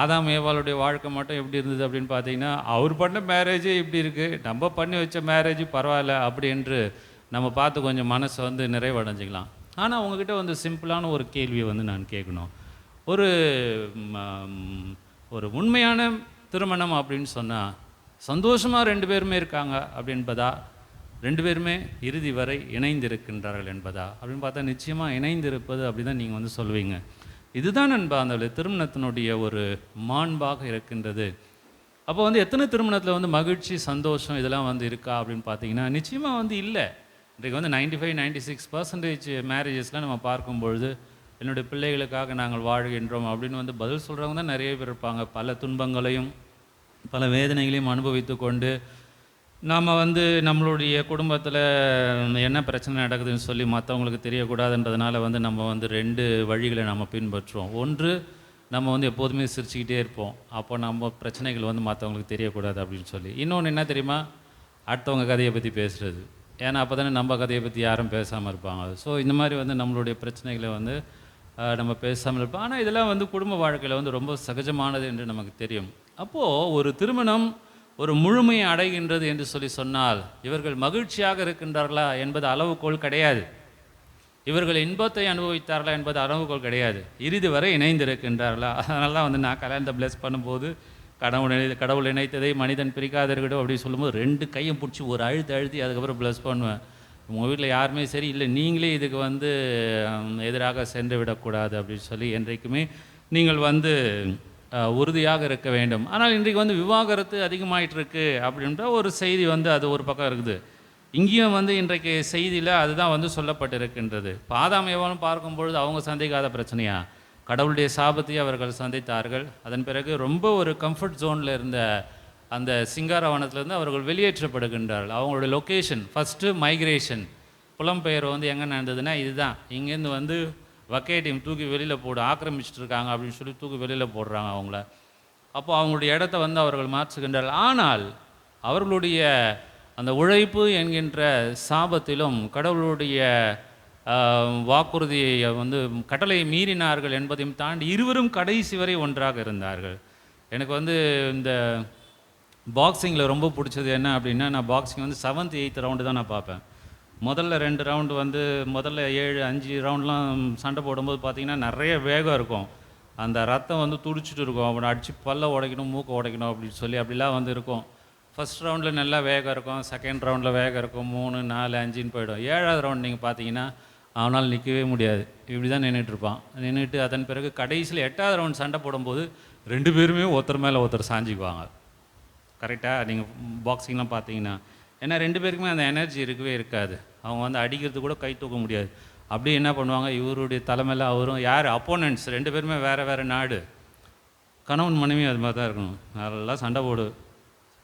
ஆதாம் ஏவாளுடைய வாழ்க்கை மட்டும் எப்படி இருந்தது அப்படின்னு பார்த்தீங்கன்னா அவர் பண்ண மேரேஜே இப்படி இருக்குது, நம்ம பண்ணி வச்ச மேரேஜ் பரவாயில்ல அப்படி என்று நம்ம பார்த்து கொஞ்சம் மனசை வந்து நிறைவடைஞ்சிக்கலாம். ஆனால் உங்ககிட்ட வந்து சிம்பிளான ஒரு கேள்வியை வந்து நான் கேட்கணும். ஒரு உண்மையான திருமணம் அப்படின்னு சொன்னால் சந்தோஷமாக 2 பேருமே இருக்காங்க அப்படின்பதா, 2 பேருமே இறுதி வரை இணைந்திருக்கின்றார்கள் என்பதா அப்படின்னு பார்த்தா நிச்சயமாக இணைந்திருப்பது அப்படி தான் நீங்கள் வந்து சொல்வீங்க. இதுதான் அந்த திருமணத்தினுடைய ஒரு மாண்பாக இருக்கின்றது. அப்போ வந்து எத்தனை திருமணத்தில் வந்து மகிழ்ச்சி சந்தோஷம் இதெல்லாம் வந்து இருக்கா அப்படின்னு பார்த்தீங்கன்னா நிச்சயமாக வந்து இல்லை. இன்றைக்கு வந்து 95-96% மேரேஜஸ்லாம் நம்ம பார்க்கும்பொழுது என்னுடைய பிள்ளைகளுக்காக நாங்கள் வாழ்கின்றோம் அப்படின்னு வந்து பதில் சொல்கிறவங்க தான் நிறைய பேர் இருப்பாங்க. பல துன்பங்களையும் பல வேதனைகளையும் அனுபவித்து கொண்டு நாம் வந்து நம்மளுடைய குடும்பத்தில் என்ன பிரச்சனை நடக்குதுன்னு சொல்லி மற்றவங்களுக்கு தெரியக்கூடாதுன்றதுனால வந்து நம்ம வந்து 2 வழிகளை நம்ம பின்பற்றுவோம். ஒன்று நம்ம வந்து எப்போதுமே சிரிச்சுக்கிட்டே இருப்போம். அப்போ நம்ம பிரச்சனைகள் வந்து மற்றவங்களுக்கு தெரியக்கூடாது அப்படின்னு சொல்லி. இன்னொன்று என்ன தெரியுமா, அடுத்தவங்க கதையை பற்றி பேசுகிறது. ஏன்னா அப்போ தானே நம்ம கதையை பற்றி யாரும் பேசாமல் இருப்பாங்க. ஸோ இந்த மாதிரி வந்து நம்மளுடைய பிரச்சனைகளை வந்து நம்ம பேசாமல் இருப்போம். ஆனால் இதெல்லாம் வந்து குடும்ப வாழ்க்கையில் வந்து ரொம்ப சகஜமானது என்று நமக்கு தெரியும். அப்போது ஒரு திருமணம் ஒரு முழுமையை அடைகின்றது என்று சொல்லி சொன்னால் இவர்கள் மகிழ்ச்சியாக இருக்கின்றார்களா என்பது அளவுகோல் கிடையாது. இவர்கள் இன்பத்தை அனுபவித்தார்களா என்பது அளவுகோல் கிடையாது. இறுதி வரை இணைந்திருக்கின்றார்களா? அதனால தான் வந்து நான் கல்யாணத்தை பிளஸ் பண்ணும்போது கடவுள் இணைத்ததை மனிதன் பிரிக்காதீர்களோ அப்படின்னு சொல்லும்போது 2 கையும் பிடிச்சி ஒரு அழுத்தி அதுக்கப்புறம் ப்ளஸ் பண்ணுவேன். உங்கள் வீட்டில் யாருமே சரி இல்லை, நீங்களே இதுக்கு வந்து எதிராக சென்று விடக்கூடாது அப்படின்னு சொல்லி என்றைக்குமே நீங்கள் வந்து உறுதியாக இருக்க வேண்டும். ஆனால் இன்றைக்கு வந்து விவாகரத்து அதிகமாயிட்டு இருக்கு அப்படின்ற ஒரு செய்தி வந்து அது ஒரு பக்கம் இருக்குது. இங்கேயும் வந்து இன்றைக்கு செய்தியில் அதுதான் வந்து சொல்லப்பட்டிருக்கின்றது. ஆதாம் ஏவாளும் பார்க்கும்பொழுது அவங்க சந்திக்காத பிரச்சனையா, கடவுளுடைய சாபத்தையும் அவர்கள் சந்தித்தார்கள். அதன் பிறகு ரொம்ப ஒரு கம்ஃபர்ட் ஜோனில் இருந்த அந்த சிங்காரவனத்திலேருந்து அவர்கள் வெளியேற்றப்படுகின்றார்கள். அவங்களுடைய லொக்கேஷன் ஃபஸ்ட்டு மைக்ரேஷன், புலம்பெயர் வந்து எங்கே நடந்ததுன்னா இதுதான். இங்கேருந்து வந்து வக்கேட்டியம் தூக்கி வெளியில் ஆக்கிரமிச்சிட்டு இருக்காங்க அப்படின்னு சொல்லி தூக்கி வெளியில் போடுறாங்க அவங்கள. அப்போ அவங்களுடைய இடத்த வந்து அவர்கள் மாற்றுகின்றார்கள். ஆனால் அவர்களுடைய அந்த உழைப்பு என்கின்ற சாபத்திலும் கடவுளுடைய வாக்குறுதியை வந்து கட்டளை மீறினார்கள் என்பதையும் தாண்டி இருவரும் கடைசி வரை ஒன்றாக இருந்தார்கள். எனக்கு வந்து இந்த பாக்ஸிங்கில் ரொம்ப பிடிச்சது என்ன அப்படின்னா, நான் பாக்ஸிங் வந்து 7th 8th ரவுண்டு தான் நான் பார்ப்பேன். முதல்ல 2 ரவுண்டு வந்து முதல்ல 7 5 ரவுண்ட்லாம் சண்டை போடும்போது பார்த்திங்கன்னா நிறைய வேகம் இருக்கும். அந்த ரத்தம் வந்து துடிச்சிட்டு இருக்கும். அவனை அடித்து பல்ல உடைக்கணும், மூக்கை உடைக்கணும் அப்படின்னு சொல்லி அப்படிலாம் வந்து இருக்கும். ஃபஸ்ட் ரவுண்டில் நல்லா வேகம் இருக்கும், செகண்ட் ரவுண்டில் வேகம் இருக்கும், 3 4 5ன்னு போயிடும். 7வது ரவுண்ட் நீங்கள் பார்த்தீங்கன்னா அவனால் நிற்கவே முடியாது, இப்படி தான் நின்றுட்டுருப்பான். நின்றுட்டு அதன் பிறகு கடைசியில் 8வது ரவுண்ட் சண்டை போடும்போது 2 பேருமே ஒருத்தர் மேலே ஒருத்தர் சாஞ்சிக்குவாங்க. கரெக்டாக நீங்கள் பாக்ஸிங்லாம் பார்த்தீங்கன்னா, ஏன்னா 2 பேருக்குமே அந்த எனர்ஜி இருக்கவே இருக்காது. அவங்க வந்து அடிக்கிறது கூட கை தூக்க முடியாது. அப்படி என்ன பண்ணுவாங்க, இவருடைய தலைமையில் அவரும் யார் அப்போனன்ட்ஸ் 2 பேருமே வேறு நாடு, கணவன் மனைவி அது மாதிரி தான் இருக்கணும். நல்லா சண்டை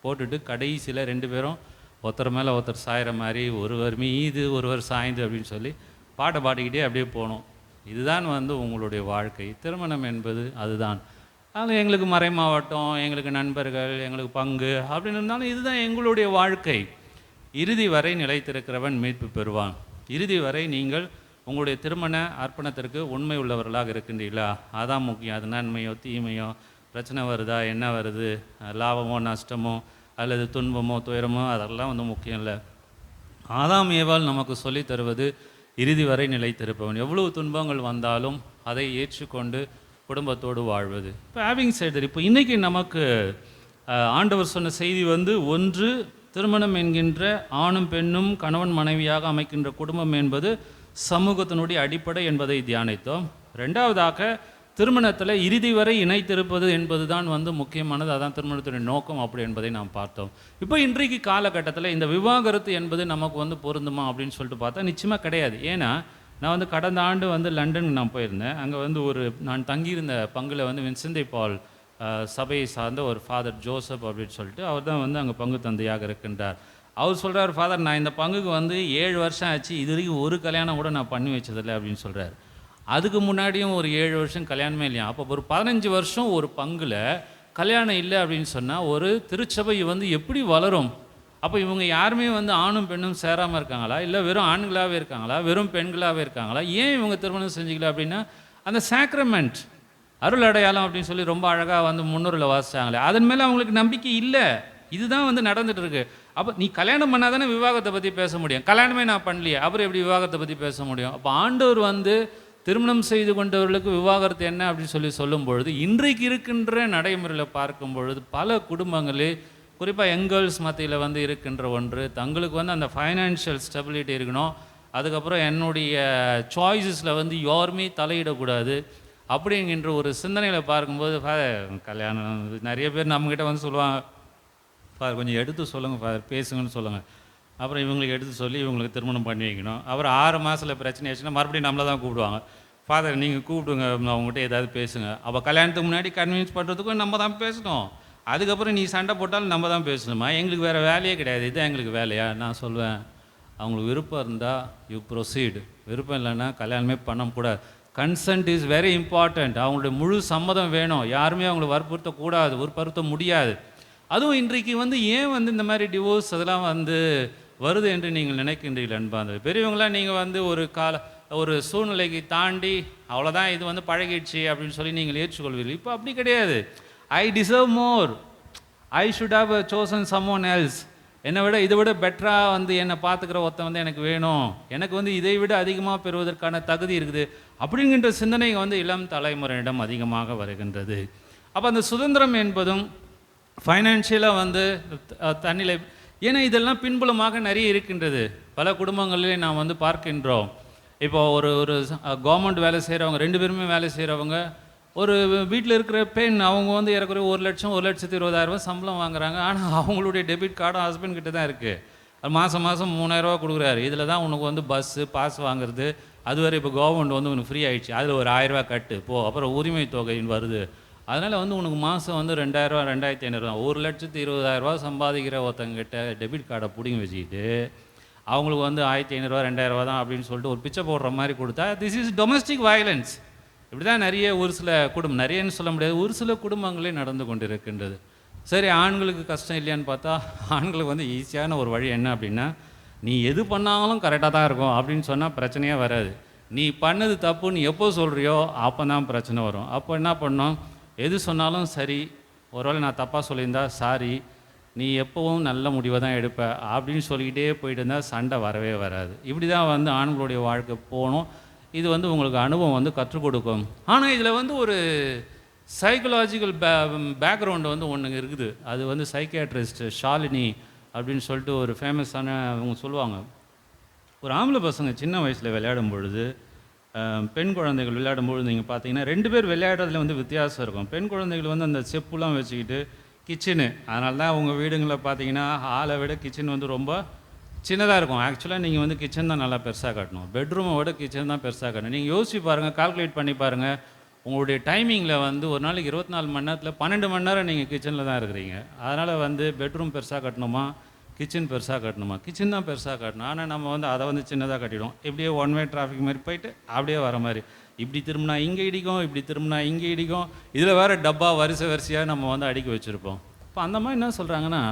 போட்டுட்டு கடைசியில் 2 பேரும் ஒருத்தர் மேலே ஒருத்தர் சாயிற மாதிரி ஒருவர் மீது ஒருவர் சாய்ந்து அப்படின்னு சொல்லி பாட்டை பாடிக்கிட்டே அப்படியே போகணும். இதுதான் வந்து உங்களுடைய வாழ்க்கை. திருமணம் என்பது அதுதான். அதனால் எங்களுக்கு மறை மாவட்டம், எங்களுக்கு நண்பர்கள், எங்களுக்கு பங்கு அப்படின்னு இருந்தாலும் இதுதான் எங்களுடைய வாழ்க்கை. இறுதி வரை நிலைத்திருக்கிறவன் மீட்பு பெறுவான். இறுதி வரை நீங்கள் உங்களுடைய திருமண அர்ப்பணத்திற்கு உண்மை உள்ளவர்களாக இருக்கின்றீர்களா? அதான் முக்கியம். அது நன்மையோ தீமையோ, பிரச்சனை வருதா, என்ன வருது, லாபமோ நஷ்டமோ அல்லது துன்பமோ துயரமோ, அதெல்லாம் வந்து முக்கியம் இல்லை. ஆதாம் ஏவாள் நமக்கு சொல்லி தருவது இறுதி வரை நிலைத்திருப்பவன். எவ்வளவு துன்பங்கள் வந்தாலும் அதை ஏற்றுக்கொண்டு குடும்பத்தோடு வாழ்வது. இப்போ ஹேவிங் சைடு, இப்போ இன்றைக்கி நமக்கு ஆண்டவர் சொன்ன செய்தி வந்து, ஒன்று திருமணம் என்கின்ற ஆணும் பெண்ணும் கணவன் மனைவியாக அமைக்கின்ற குடும்பம் என்பது சமூகத்தினுடைய அடிப்படை என்பதை தியானித்தோம். 2வதாக திருமணத்தில் இறுதி வரை இணைத்திருப்பது என்பது தான் வந்து முக்கியமானது. அதான் திருமணத்துடைய நோக்கம் அப்படி என்பதை நாம் பார்த்தோம். இப்போ இன்றைக்கு காலகட்டத்தில் இந்த விவாகரத்து என்பது நமக்கு வந்து பொருந்துமா அப்படின்னு சொல்லிட்டு பார்த்தா நிச்சயமாக கிடையாது. ஏன்னா நான் வந்து கடந்த ஆண்டு வந்து லண்டனுக்கு நான் போயிருந்தேன். அங்கே வந்து நான் தங்கியிருந்த பங்கில் வந்து வின்சென்ட் பால் சபையை சார்ந்த ஒரு ஃபாதர் ஜோசப் அப்படின்னு சொல்லிட்டு அவர் தான் வந்து அங்கே பங்கு தந்தையாக இருக்கின்றார். அவர் சொல்கிறார், ஃபாதர் நான் இந்த பங்குக்கு வந்து 7 வருஷம் ஆச்சு, இது வரைக்கும் ஒரு கல்யாணம் கூட நான் பண்ணி வச்சதில்லை அப்படின்னு சொல்கிறார். அதுக்கு முன்னாடியும் ஒரு 7 வருஷம் கல்யாணமே இல்லையா. அப்போ ஒரு 15 வருஷம் ஒரு பங்கில் கல்யாணம் இல்லை அப்படின்னு சொன்னால் ஒரு திருச்சபை வந்து எப்படி வளரும்? அப்போ இவங்க யாருமே வந்து ஆணும் பெண்ணும் சேராமல் இருக்காங்களா, இல்லை வெறும் ஆண்களாகவே இருக்காங்களா, வெறும் பெண்களாகவே இருக்காங்களா, ஏன் இவங்க திருமணம் செஞ்சுக்கல அப்படின்னா, அந்த சாக்ரமெண்ட் அருள் அடையாளம் அப்படின்னு சொல்லி ரொம்ப அழகாக வந்து முன்னூரில் வாசிச்சாங்களே, அதன் மேலே அவங்களுக்கு நம்பிக்கை இல்லை. இதுதான் வந்து நடந்துட்டு இருக்கு. அப்போ நீ கல்யாணம் பண்ணாதானே விவாகத்தை பற்றி பேச முடியும். கல்யாணமே நான் பண்ணலையே, அப்புறம் எப்படி விவாகத்தை பற்றி பேச முடியும்? அப்போ ஆண்டவர் வந்து திருமணம் செய்து கொண்டவர்களுக்கு விவாகரத்து என்ன அப்படின்னு சொல்லும் பொழுது, இன்றைக்கு இருக்கின்ற நடைமுறையில் பார்க்கும் பொழுது பல குடும்பங்களே, குறிப்பாக யங்கர்ஸ் மத்தியில் வந்து இருக்கின்ற ஒன்று, தங்களுக்கு வந்து அந்த ஃபைனான்ஷியல் ஸ்டெபிலிட்டி இருக்கணும், அதுக்கப்புறம் என்னுடைய சாய்ஸஸில் வந்து யாருமே தலையிடக்கூடாது அப்படிங்கிற ஒரு சிந்தனையில் பார்க்கும்போது, கல்யாணம் நிறைய பேர் நம்மக்கிட்ட வந்து சொல்லுவாங்க, ஃபாதர் கொஞ்சம் எடுத்து சொல்லுங்கள் ஃபாதர், பேசுங்கன்னு சொல்லுங்கள். அப்புறம் இவங்களுக்கு எடுத்து சொல்லி இவங்களுக்கு திருமணம் பண்ணி வைக்கணும். அப்புறம் 6 மாதத்தில் பிரச்சனை ஆச்சுன்னா மறுபடியும் நம்மளை தான் கூப்பிடுவாங்க, ஃபாதர் நீங்கள் கூப்பிடுங்க, அவங்ககிட்ட ஏதாவது பேசுங்க. அப்போ கல்யாணத்துக்கு முன்னாடி கன்வின்ஸ் பண்ணுறதுக்கும் நம்ம தான் பேசணும், அதுக்கப்புறம் நீ சண்டை போட்டாலும் நம்ம தான் பேசணுமா? எங்களுக்கு வேறு வேலையே கிடையாது, இதுதான் எங்களுக்கு வேலையா? நான் சொல்வேன், அவங்களுக்கு விருப்பம் இருந்தால் யூ ப்ரொசீடு, விருப்பம் இல்லைன்னா கல்யாணமே பண்ணக்கூடாது. Consent is very important. அவங்களுடைய முழு சம்மதம் வேணும். யாருமே அவங்களை வற்புறுத்தக்கூடாது, வற்புறுத்த முடியாது. அதுவும் இன்றைக்கு வந்து ஏன் வந்து இந்த மாதிரி டிவோர்ஸ் அதெல்லாம் வந்து வருது என்று நீங்கள் நினைக்கின்றீர்கள் அன்பார்ந்த பெரியவங்களாம்? நீங்கள் வந்து ஒரு சூழ்நிலைக்கு தாண்டி அவ்வளோதான், இது வந்து பழகிடுச்சு அப்படின்னு சொல்லி நீங்கள் ஏற்றுக்கொள்வீர்கள். இப்போ அப்படி கிடையாது. I deserve more, I should have chosen someone else. என்னை விட இதை விட பெட்டராக வந்து என்னை பார்த்துக்கிற ஒருத்தன் வந்து எனக்கு வேணும், எனக்கு வந்து இதை விட அதிகமாக பெறுவதற்கான தகுதி இருக்குது அப்படிங்கிற சிந்தனை வந்து இளம் தலைமுறையிடம் அதிகமாக வருகின்றது. அப்போ அந்த சுதந்திரம் என்பதும் ஃபைனான்ஷியலாக வந்து தன்னிலை, ஏன்னா இதெல்லாம் பின்புலமாக நிறைய இருக்கின்றது. பல குடும்பங்களிலே நாம் வந்து பார்க்கின்றோம். இப்போ ஒரு கவர்மெண்ட் வேலை செய்கிறவங்க, 2 பேருமே வேலை செய்கிறவங்க, ஒரு வீட்டில் இருக்கிற பெண் அவங்க வந்து ஏறக்குறைய 1,20,000 சம்பளம் வாங்குறாங்க. ஆனால் அவங்களுடைய டெபிட் கார்டும் ஹஸ்பண்ட் கிட்ட தான் இருக்குது. அது மாதம் 3,000 கொடுக்குறாரு. இதில் தான் உனக்கு வந்து பஸ்ஸு பாஸ் வாங்குறது, அதுவரை இப்போ கவர்மெண்ட் வந்து உனக்கு ஃப்ரீ ஆகிடுச்சு, அதில் ஒரு 1,000 கட்டு போ, அப்புறம் உரிமை தொகைன்னு வருது, அதனால் வந்து உனக்கு மாதம் வந்து 2,000 2,500 1,20,000 சம்பாதிக்கிற ஒருத்தங்கிட்ட டெபிட் கார்டை பிடிங்கி வச்சுக்கிட்டு அவங்களுக்கு வந்து 1,500 2,000 தான் அப்படின்னு சொல்லிட்டு ஒரு பிச்சை போடுற மாதிரி கொடுத்தா திஸ் இஸ் டொமஸ்டிக் வயலன்ஸ். இப்படி தான் நிறைய ஒரு சில குடும்பம், நிறையன்னு சொல்ல முடியாது, ஒரு சில குடும்பங்களே நடந்து கொண்டு இருக்கின்றது. சரி, ஆண்களுக்கு கஷ்டம் இல்லையான்னு பார்த்தா ஆண்களுக்கு வந்து ஈஸியான ஒரு வழி என்ன அப்படின்னா, நீ எது பண்ணாலும் கரெக்டாக தான் இருக்கும் அப்படின்னு சொன்னால் பிரச்சனையே வராது. நீ பண்ணது தப்பு நீ எப்போ சொல்கிறியோ அப்போ தான் பிரச்சனை வரும். அப்போ என்ன பண்ணோம், எது சொன்னாலும் சரி, ஒருவேளை நான் தப்பாக சொல்லியிருந்தா சாரி, நீ எப்போவும் நல்ல முடிவை தான் எடுப்ப அப்படின்னு சொல்லிக்கிட்டே போயிட்டு இருந்தால் சண்டை வரவே வராது. இப்படி தான் வந்து ஆண்களுடைய வாழ்க்கை போகணும். இது வந்து உங்களுக்கு அனுபவம் வந்து கற்றுக் கொடுக்கும். ஆனால் இதில் வந்து ஒரு சைக்கலாஜிக்கல் பேக்ரவுண்டு வந்து ஒன்று இருக்குது. அது வந்து சைக்கியாட்ரிஸ்ட் ஷாலினி அப்படின்னு சொல்லிட்டு ஒரு ஃபேமஸான அவங்க சொல்லுவாங்க. ஒரு ஆம்பளை பசங்க சின்ன வயசில் விளையாடும் பொழுது, பெண் குழந்தைகள் விளையாடும்பொழுது நீங்கள் பார்த்தீங்கன்னா 2 பேர் விளையாடுறதுல வந்து வித்தியாசம் இருக்கும். பெண் குழந்தைகள் வந்து அந்த செப்புலாம் வச்சுக்கிட்டு கிச்சனு, அதனால தான் அவங்க வீடுங்களில் பார்த்தீங்கன்னா ஹாலை விட கிச்சன் வந்து ரொம்ப சின்னதாக இருக்கும். ஆக்சுவலாக நீங்கள் வந்து கிச்சன் தான் நல்லா பெருசாக காட்டணும், பெட்ரூமை விட கிச்சன் தான் பெருசாக காட்டணும். நீங்கள் யோசிச்சு பாருங்கள், கால்குலேட் பண்ணி பாருங்கள், உங்களுடைய டைமிங்கில் வந்து ஒரு நாளைக்கு 24 மணி நேரத்தில் 12 மணி நேரம் நீங்கள் கிச்சனில் தான் இருக்கிறீங்க. அதனால் வந்து பெட்ரூம் பெருசாக கட்டணுமா, கிச்சன் பெருசாக கட்டணுமா? கிச்சன் தான் பெருசாக கட்டணும். ஆனால் நம்ம வந்து அதை வந்து சின்னதாக கட்டிடுவோம். இப்படியே ஒன் வே டிராஃபிக் மாதிரி போயிட்டு அப்படியே வர மாதிரி, இப்படி திரும்பினா இங்கே இடிக்கும், இப்படி திரும்பினா இங்கே இடிக்கும், இதில் வேறு டப்பா வரிசையாக நம்ம வந்து அடுக்கி வச்சுருப்போம். இப்போ அந்த மாதிரி என்ன சொல்கிறாங்கன்னா,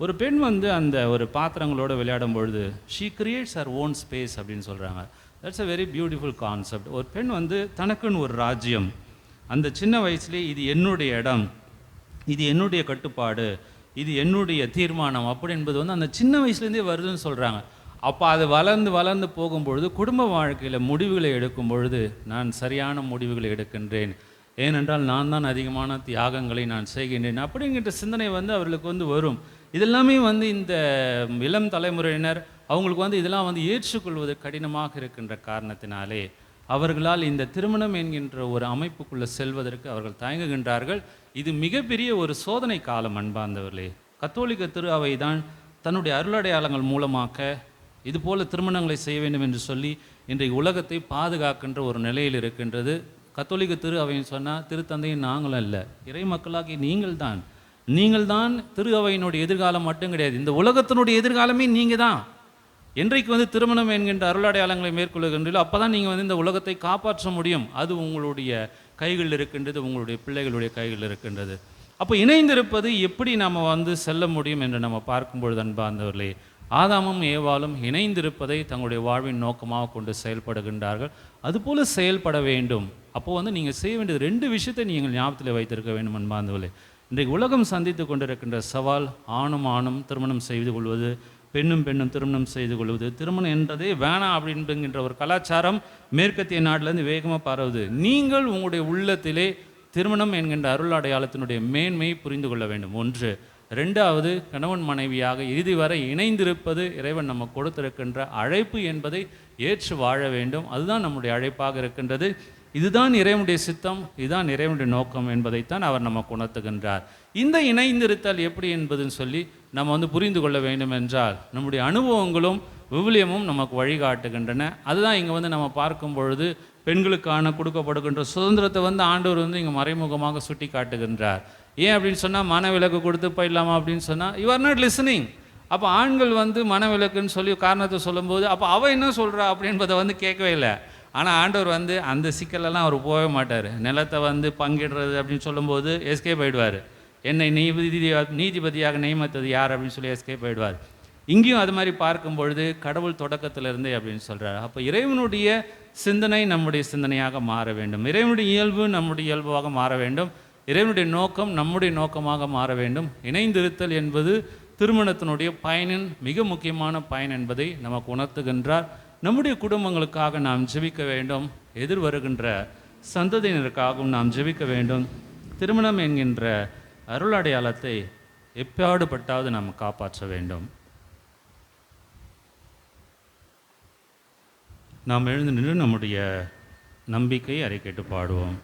ஒரு பெண் வந்து அந்த ஒரு பாத்திரங்களோடு விளையாடும் பொழுது she creates her own space அப்படின்னு சொல்கிறாங்க. That's a very beautiful concept. ஒரு பெண் வந்து தனக்குன்னு ஒரு ராஜ்யம், அந்த சின்ன வயசுலேயே இது என்னுடைய இடம், இது என்னுடைய கட்டுப்பாடு, இது என்னுடைய தீர்மானம் அப்படி என்பது வந்து அந்த சின்ன வயசுலேருந்தே வருதுன்னு சொல்கிறாங்க. அப்போ அது வளர்ந்து போகும்பொழுது குடும்ப வாழ்க்கையில் முடிவுகளை எடுக்கும் பொழுது நான் சரியான முடிவுகளை எடுக்கின்றேன், ஏனென்றால் நான் தான் அதிகமான தியாகங்களை நான் செய்கின்றேன் அப்படிங்கிற சிந்தனை வந்து அவர்களுக்கு வந்து வரும். இதெல்லாமே வந்து இந்த இளம் தலைமுறையினர் அவங்களுக்கு வந்து இதெல்லாம் வந்து ஏற்றுக்கொள்வது கடினமாக இருக்கின்ற காரணத்தினாலே அவர்களால் இந்த திருமணம் என்கின்ற ஒரு அமைப்புக்குள்ளே செல்வதற்கு அவர்கள் தயங்குகின்றார்கள். இது மிகப்பெரிய ஒரு சோதனை காலம் அன்பார்ந்தவர்களே. கத்தோலிக்க திரு அவை தான் தன்னுடைய அருளடையாளங்கள் மூலமாக இதுபோல் திருமணங்களை செய்ய வேண்டும் என்று சொல்லி இன்றைக்கு உலகத்தை பாதுகாக்கின்ற ஒரு நிலையில் இருக்கின்றது. கத்தோலிக்க திரு அவைன்னு சொன்னால் திருத்தந்தையும் நாங்களும் அல்ல, இறை மக்களாகி நீங்கள் தான் திரு அவையினுடைய எதிர்காலம் மட்டும் கிடையாது, இந்த உலகத்தினுடைய எதிர்காலமே நீங்கள் தான். என்றைக்கு வந்து திருமணம் என்கின்ற அருளடையாளங்களை மேற்கொள்ளுகின்றீர்களோ அப்போ தான் நீங்கள் வந்து இந்த உலகத்தை காப்பாற்ற முடியும். அது உங்களுடைய கைகளில் இருக்கின்றது, உங்களுடைய பிள்ளைகளுடைய கைகளில் இருக்கின்றது. அப்போ இணைந்திருப்பது எப்படி நம்ம வந்து செல்ல முடியும் என்று நம்ம பார்க்கும்பொழுது அன்பார்ந்தவர்களே, ஆதாமும் ஏவாளும் இணைந்திருப்பதை தங்களுடைய வாழ்வின் நோக்கமாக கொண்டு செயல்படுகின்றார்கள். அதுபோல் செயல்பட வேண்டும். அப்போது வந்து நீங்கள் செய்ய வேண்டியது 2 விஷயத்தை நீங்கள் ஞாபகத்தில் வைத்திருக்க வேண்டும் அன்பார்ந்தவர்களே. இன்றைக்கு உலகம் சந்தித்து கொண்டிருக்கின்ற சவால், ஆணும் திருமணம் செய்து கொள்வது, பெண்ணும் திருமணம் செய்து கொள்வது, திருமணம் என்றதே வேணாம் அப்படின்கின்ற ஒரு கலாச்சாரம் மேற்கத்திய நாட்டிலேருந்து வேகமாக பரவுது. நீங்கள் உங்களுடைய உள்ளத்திலே திருமணம் என்கின்ற அருள் அடையாளத்தினுடைய மேன்மையை புரிந்து கொள்ள வேண்டும். 1. 2வது, கணவன் மனைவியாக இறுதி வரை இணைந்திருப்பது இறைவன் நம்ம கொடுத்திருக்கின்ற அழைப்பு என்பதை ஏற்று வாழ வேண்டும். அதுதான் நம்முடைய அழைப்பாக இருக்கின்றது. இதுதான் இறைவனுடைய சித்தம், இதுதான் இறைவனுடைய நோக்கம் என்பதைத்தான் அவர் நமக்கு உணர்த்துகின்றார். இந்த இணைந்திருத்தல் எப்படி என்பதுன்னு சொல்லி நம்ம வந்து புரிந்து கொள்ள வேண்டும் என்றால் நம்முடைய அனுபவங்களும் விவிலியமும் நமக்கு வழிகாட்டுகின்றன. அதுதான் இங்கே வந்து நம்ம பார்க்கும் பொழுது பெண்களுக்கான கொடுக்கப்படுகின்ற சுதந்திரத்தை வந்து ஆண்டவர் வந்து இங்கே மறைமுகமாக சுட்டி காட்டுகின்றார். ஏன் அப்படின்னு சொன்னால், மனவிலக்கு கொடுத்து போயிடலாமா அப்படின்னு சொன்னால் யூ ஆர் நாட் லிசனிங். அப்போ ஆண்கள் வந்து மனவிலக்குன்னு சொல்லி காரணத்தை சொல்லும்போது அப்போ அவள் என்ன சொல்கிறா அப்படின்றத வந்து கேட்கவே இல்லை. ஆனால் ஆண்டவர் வந்து அந்த சிக்கலெல்லாம் அவர் போகவே மாட்டார். நிலத்தை வந்து பங்கிடுறது அப்படின்னு சொல்லும்போது எஸ்கேப் ஆகிடுவார். என்னை நீதிபதியாக நியமித்தது யார் அப்படின்னு சொல்லி எஸ்கேப் ஆகிடுவார். இங்கேயும் அது மாதிரி பார்க்கும் பொழுது கடவுள் தொடக்கத்திலிருந்தே அப்படின்னு சொல்கிறார். அப்போ இறைவனுடைய சிந்தனை நம்முடைய சிந்தனையாக மாற வேண்டும், இறைவனுடைய இயல்பு நம்முடைய இயல்பாக மாற வேண்டும், இறைவனுடைய நோக்கம் நம்முடைய நோக்கமாக மாற வேண்டும். இணைந்திருத்தல் என்பது திருமணத்தினுடைய பயனின் மிக முக்கியமான பயன் என்பதை நமக்கு உணர்த்துகின்றார். நம்முடைய குடும்பங்களுக்காக நாம் ஜெபிக்க வேண்டும், எதிர்வருகின்ற சந்ததியினருக்காகவும் நாம் ஜெபிக்க வேண்டும். திருமணம் என்கின்ற அருள் அடையாளத்தை எப்பாடுபட்டாவது நாம் காப்பாற்ற வேண்டும். நாம் எழுந்து நின்று நம்முடைய நம்பிக்கை அறிக்கையிட்டு பாடுவோம்.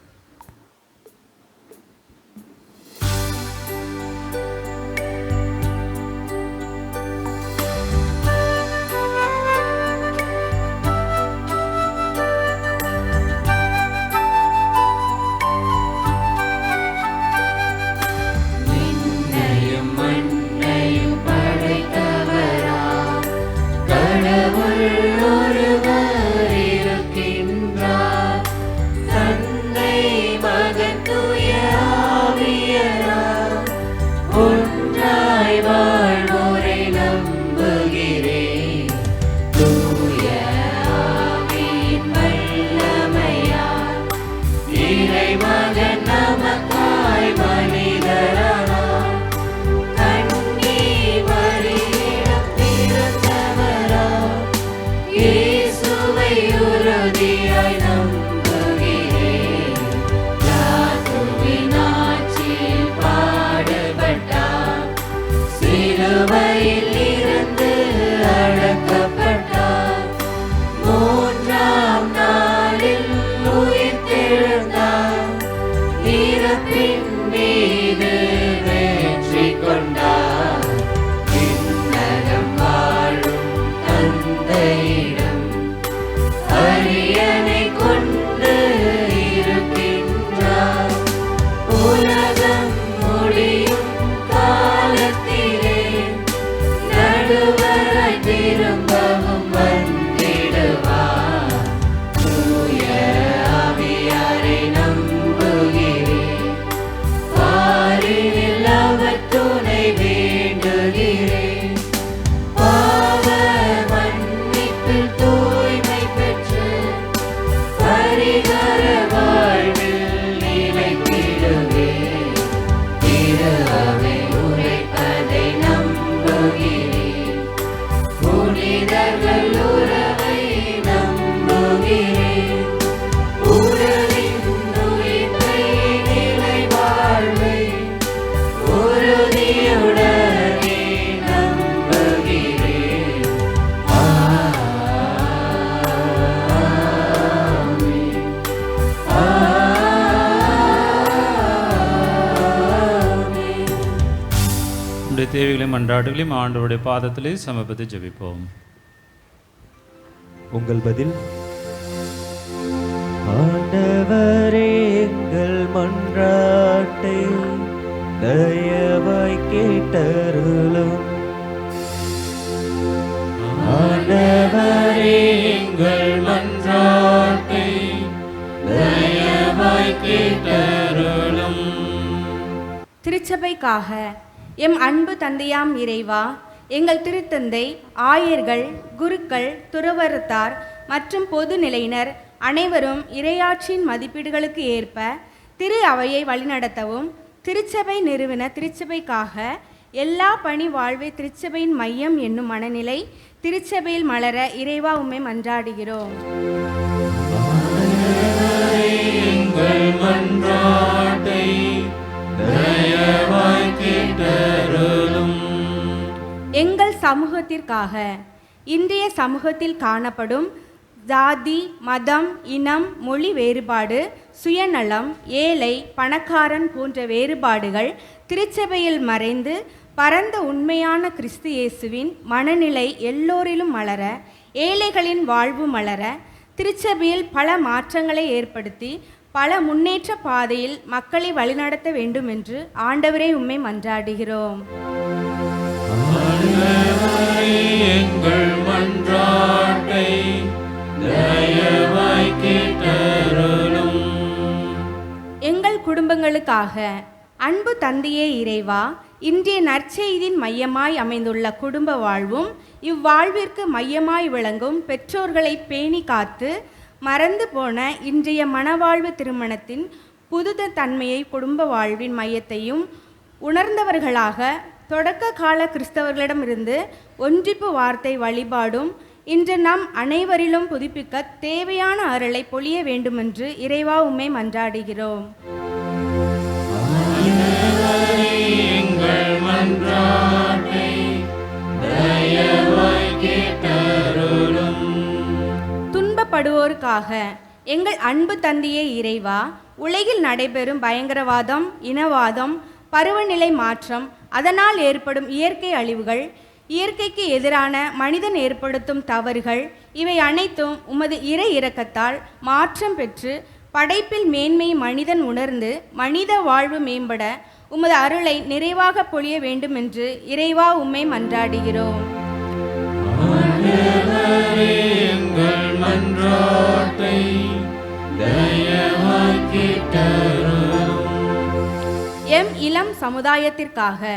தேவைகளையும் அன்றாடுகளையும் ஆண்டவருடைய பாதத்திலே சமர்ப்பித்து ஜெபிப்போம். உங்கள் பதில்: ஆண்டவரே, எங்கள் மன்றாட்டை தயவாய் கேட்டருளும். ஆண்டவரே, எங்கள் மன்றாட்டை தயவாய் கேட்டருளும். திருச்சபைக்காக எம் அன்பு தந்தையாம் இறைவா, எங்கள் திருத்தந்தை, ஆயர்கள், குருக்கள், துறவரத்தார் மற்றும் பொது நிலையினர் அனைவரும் இறையாட்சியின் மதிப்பீடுகளுக்கு ஏற்ப திரு அவையை வழிநடத்தவும், திருச்சபை நிறுவன திருச்சபைக்காக எல்லா பணி வாழ்வே திருச்சபையின் மையம் என்னும் மனநிலை திருச்சபையில் மலர இறைவா உம்மை மன்றாடுகிறோம். எங்கள் சமூகத்திற்காக இன்றைய சமூகத்தில் காணப்படும் ஜாதி, மதம், இனம், மொழி வேறுபாடு, சுயநலம், ஏழை, பணக்காரன் போன்ற வேறுபாடுகள் திருச்சபையில் மறைந்து பரந்த உண்மையான கிறிஸ்து இயேசுவின் மனநிலை எல்லோரிலும் மலர, ஏழைகளின் வாழ்வு மலர, திருச்சபையில் பல மாற்றங்களை ஏற்படுத்தி பல முன்னேற்ற பாதையில் மக்களை வழிநடத்த வேண்டும் என்று ஆண்டவரே உம்மை மன்றாடுகிறோம். எங்கள் மன்றாட்டை தயவாய் இவர்களுக்காக. அன்பு தந்தையே இறைவா, இன்றைய நற்செய்தியின் மையமாய் அமைந்துள்ள குடும்ப வாழ்வும் இவ்வாழ்விற்கு மையமாய் விளங்கும் பெற்றோர்களை பேணி காத்து மறந்து போன இன்றைய மணவாழ்வு திருமணத்தின் புதுத தன்மையை குடும்ப வாழ்வின் மையத்தையும் உணர்ந்தவர்களாக தொடக்க கால கிறிஸ்தவர்களிடமிருந்து ஒன்றிப்பு வார்த்தை வழிபாடும் இன்று நம் அனைவரிலும் புதுப்பிக்க தேவையான அருளை பொழிய வேண்டுமென்று இறைவா உம்மை மன்றாடுகிறோம். துன்பப்படுவோருக்காக. எங்கள் அன்பு தந்தையே இறைவா, உலகில் நடைபெறும் பயங்கரவாதம், இனவாதம், பருவநிலை மாற்றம், அதனால் ஏற்படும் இயற்கை அழிவுகள், இயற்கைக்கு எதிரான மனிதன் ஏற்படுத்தும் தவறுகள், இவை அனைத்தும் உமது இறை இரக்கத்தால் மாற்றம் பெற்று படைப்பில் மேன்மை மனிதன் உணர்ந்து மனித வாழ்வு மேம்பட உமது அருளை நிறைவாக பொழிய வேண்டும் என்று இறைவா உம்மை மன்றாடுகிறோம். எம் இளம் சமுதாயத்திற்காக.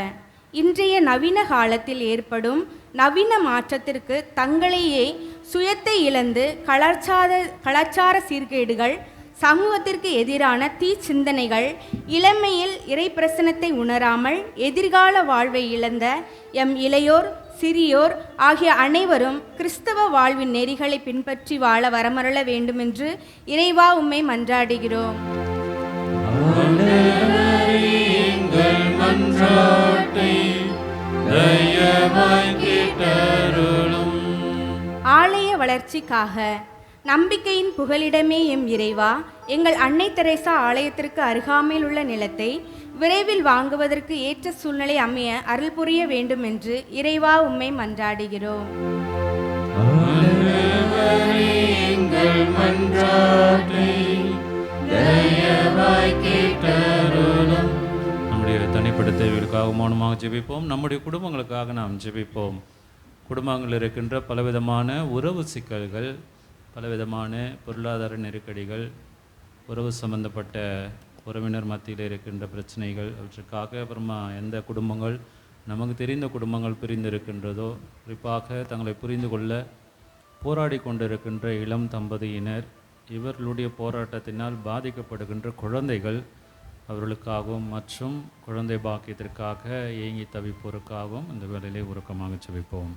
இன்றைய நவீன காலத்தில் ஏற்படும் நவீன மாற்றத்திற்கு தங்களையே சுயத்தை இழந்து கலாச்சார சீர்கேடுகள், சமூகத்திற்கு எதிரான தீ சிந்தனைகள், இளமையில் இறைப்பிரசனத்தை உணராமல் எதிர்கால வாழ்வை இழந்த எம் இளையோர், சிறியோர் ஆகிய அனைவரும் கிறிஸ்தவ வாழ்வின் நெறிகளை பின்பற்றி வாழ வரமருள வேண்டுமென்று இறைவா உம்மை மன்றாடுகிறோம். ஆலய வளர்ச்சிக்காக. நம்பிக்கையின் புகலிடமே எம் இறைவா, எங்கள் அன்னை தெரேசா ஆலயத்திற்கு அருகாமையில் உள்ள நிலத்தை விரைவில் வாங்குவதற்கு ஏற்ற சூழ்நிலை அமைய அருள் புரிய வேண்டும் என்று இறைவா உம்மை மன்றாடுகிறோம். நம்முடைய தனிப்பட்ட தேவைகளுக்காக மௌனமாக ஜெபிப்போம். நம்முடைய குடும்பங்களுக்காக நாம் ஜெபிப்போம். குடும்பங்களில் இருக்கின்ற பலவிதமான உறவு சிக்கல்கள், பலவிதமான பொருளாதார நெருக்கடிகள், உறவு சம்பந்தப்பட்ட உறவினர் மத்தியில் இருக்கின்ற பிரச்சனைகள், அவற்றுக்காக அப்புறமா எந்த குடும்பங்கள் நமக்கு தெரிந்த குடும்பங்கள் பிரிந்து இருக்கின்றதோ, குறிப்பாக தங்களை புரிந்து கொள்ள போராடி கொண்டிருக்கின்ற இளம் தம்பதியினர், இவர்களுடைய போராட்டத்தினால் பாதிக்கப்படுகின்ற குழந்தைகள், அவர்களுக்காகவும் மற்றும் குழந்தை பாக்கியத்திற்காக ஏங்கி தவிப்போருக்காகவும் இந்த வேளையிலே உருக்கமாக ஜெபிப்போம்.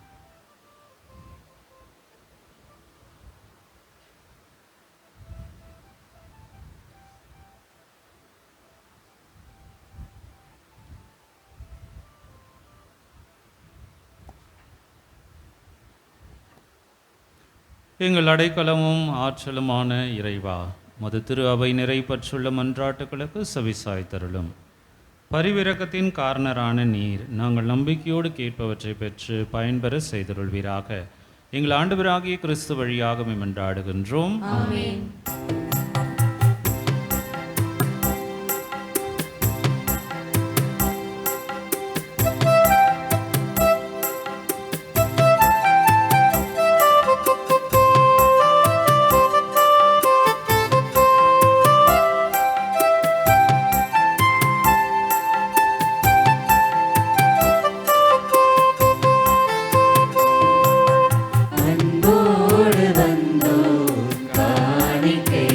எங்கள் அடைக்கலமும் ஆற்றலுமான இறைவா, மது திரு அவை நிறைப்பற்றுள்ள மன்றாட்டுகளுக்கு செவிசாய்த்தருளும். பரிவிரக்கத்தின் காரணரான நீர் நாங்கள் நம்பிக்கையோடு கேட்பவற்றை பெற்று பயன்பெற செய்தருள்வீராக. எங்கள் ஆண்டவராகிய கிறிஸ்து வழியாக மன்றாடுகின்றோம். ஆமென். அன்போடு வந்தோம் காணிக்கை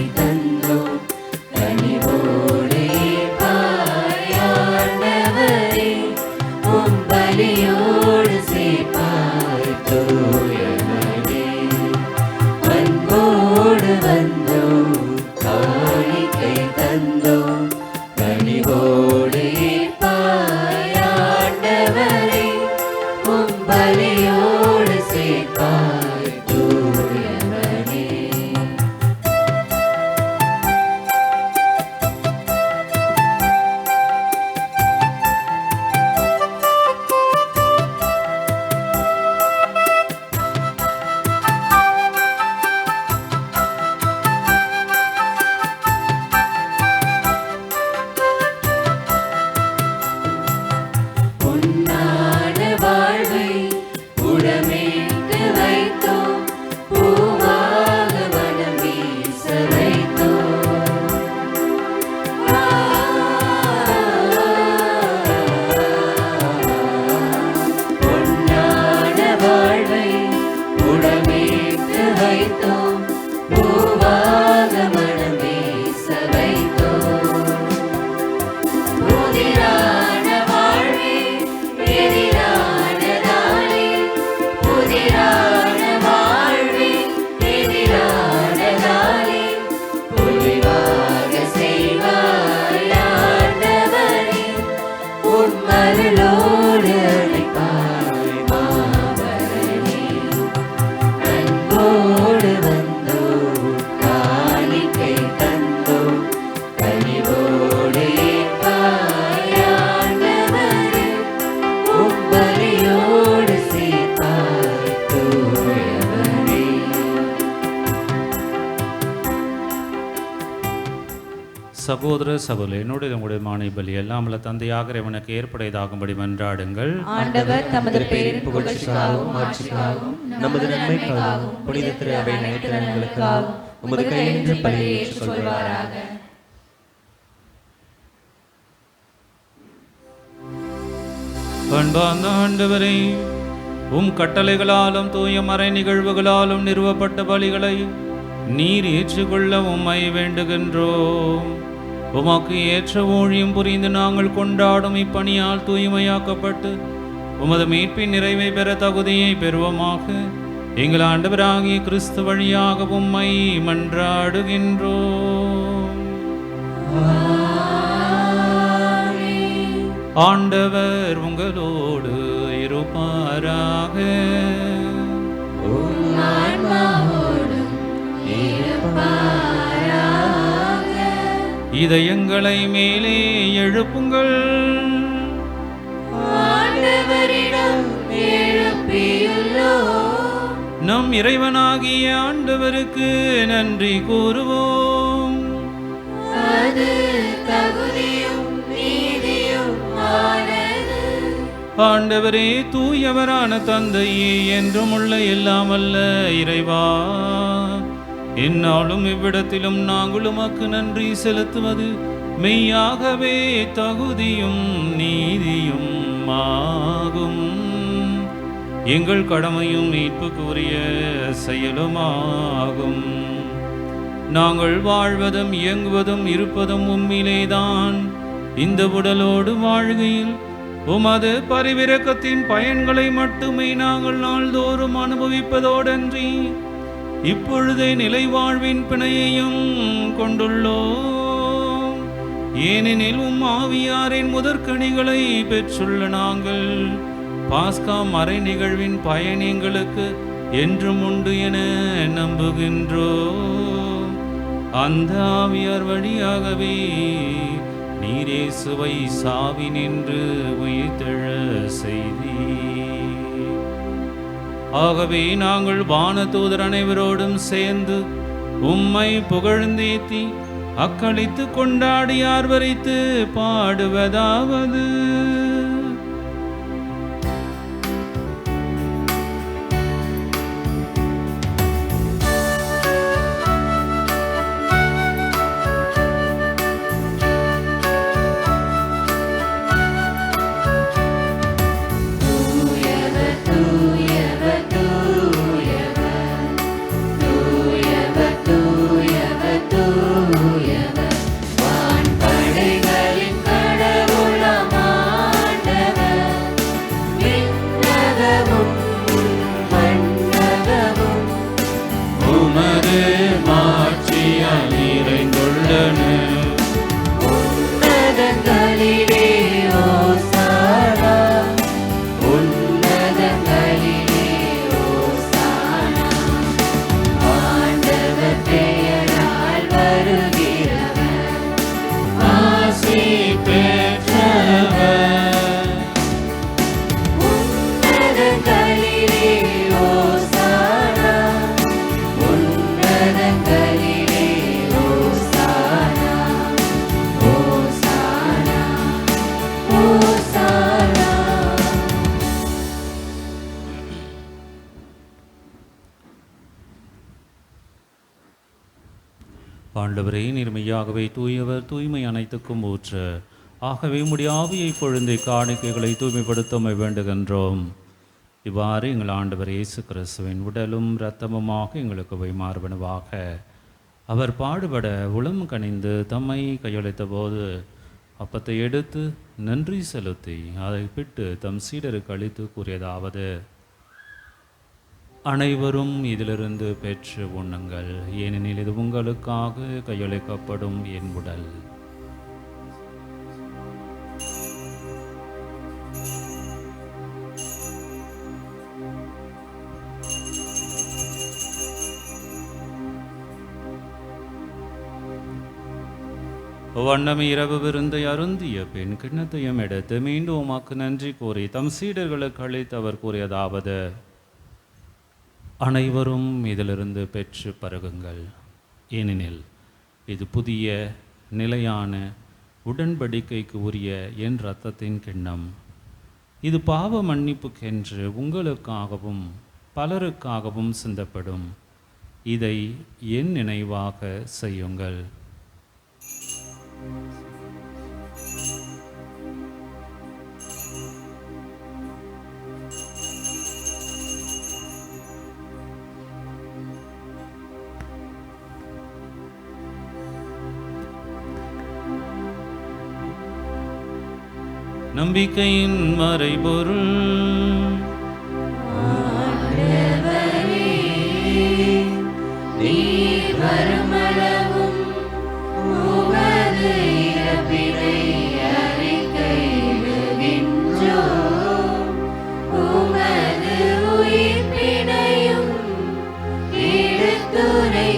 சகோதர சகோதரி என்னுடைய உங்களுடைய மானை பலி எல்லாம் உள்ள தந்தையாக இறைவனுக்கு ஏற்புடையதாகும்படி மன்றாடுங்கள். ஆண்டவர் தமது பேரின் புகழ்ச்சிக்காகவும் ஆட்சிக்காகவும் நமது நன்மைக்காகவும் புனித திரு அவை நலன்களுக்காகவும் உமது கையினின்று பலியை ஏற்றுக்கொள்வாராக. அன்பார்ந்த ஆண்டவரே, உம் கட்டளைகளாலும் தூய மறை நிகழ்வுகளாலும் நிறுவப்பட்ட பலிகளை நீர் ஏற்றுக்கொள்ள உம்மை வேண்டுகின்றோம். உமக்கு ஏற்ற ஊழியம் புரிந்து நாங்கள் கொண்டாடும் இப்பணியால் தூய்மையாக்கப்பட்டு உமது மீட்பின் நிறைவை பெற தகுதியை பெறுவோமாக. எங்கள் ஆண்டவராகிய கிறிஸ்து வழியாக உம்மை மன்றாடுகின்றோம். ஆண்டவர் உங்களோடு இருப்பாராக. இதயங்களை மேலே எழுப்புங்கள். நம் இறைவனாகிய ஆண்டவருக்கு நன்றி கூறுவோம். ஆண்டவரே, தூயவரான தந்தையே, என்றும் உள்ள எல்லாம் அல்ல இறைவா, என்னாலும் இவ்விடத்திலும் நாங்கள் உமக்கு நன்றி செலுத்துவது மெய்யாகவே தகுதியும் நீதியும் ஆகும். எங்கள் கடமையும் மீட்புக்குரிய செயலுமாகும். நாங்கள் வாழ்வதும் இயங்குவதும் இருப்பதும் உம்மிலேதான். இந்த உடலோடு வாழ்கையில் உமது பரிவிரக்கத்தின் பயன்களை மட்டுமே நாங்கள் நாள்தோறும் அனுபவிப்பதோடன்றி இப்பொழுதே நிலை வாழ்வின் பிணையையும் கொண்டுள்ளோம். ஏனெனில் உம் ஆவியாரின் முதற்கனிகளை பெற்றுள்ள நாங்கள் பாஸ்கா மறை நிகழ்வின் பயன் எங்களுக்கு என்றும் உண்டு என நம்புகின்றோம். அந்த ஆவியார் வழியாகவே நீர் இயேசுவை சாவினின்று உயிர்த்தெழ செய்தீர். ஆகவே நாங்கள் வானதூதர் அனைவரோடும் சேர்ந்து உம்மை புகழ்ந்தேத்தி அக்களித்து கொண்டாடி ஆர்வரித்து பாடுவதாவது: ஆண்டவரே, நீர்மையாகவே தூயவர், தூய்மை அனைத்துக்கும் ஊற்று. ஆகவே உம்முடைய ஆவியை பொழுந்தை காணிக்கைகளை தூய்மைப்படுத்த வேண்டுகின்றோம். இவ்வாறு எங்கள் ஆண்டவர் இயேசு கிறிஸ்துவின் உடலும் இரத்தமுமாக எங்களுக்கு வைமாறுவனவாக. அவர் பாடுபட உளம் கனிந்து தம்மை கையளித்த போது அப்பத்தை எடுத்து நன்றி செலுத்தி அதை பிட்டு தம் சீடருக்கு அளித்து கூறியதாவது: அனைவரும் இதிலிருந்து பெற்று உண்ணுங்கள், ஏனெனில் இது உங்களுக்காக கையளிக்கப்படும் என் உடல். வண்ணம் இரவு விருந்தை அருந்திய பின் கிண்ணத்தையும் எடுத்து மீண்டும் உமக்கு நன்றி கூறி தம் சீடர்களுக்கு அளித்து அவர் கூறியதாவது: அனைவரும் இதிலிருந்து பெற்று பருகுங்கள், ஏனெனில் இது புதிய நிலையான உடன்படிக்கைக்கு உரிய என் இரத்தத்தின் கிண்ணம். இது பாவ மன்னிப்புக்கென்று உங்களுக்காகவும் பலருக்காகவும் சிந்தப்படும். இதை என் நினைவாக செய்யுங்கள். நம்பிக்கையின் மறைபொருள். வருமளவும் உமது இறப்பினை அறிக்கையிடுகின்றோம், உமது உயிர்ப்பினையும் எடுத்துரைக்கின்றோம்.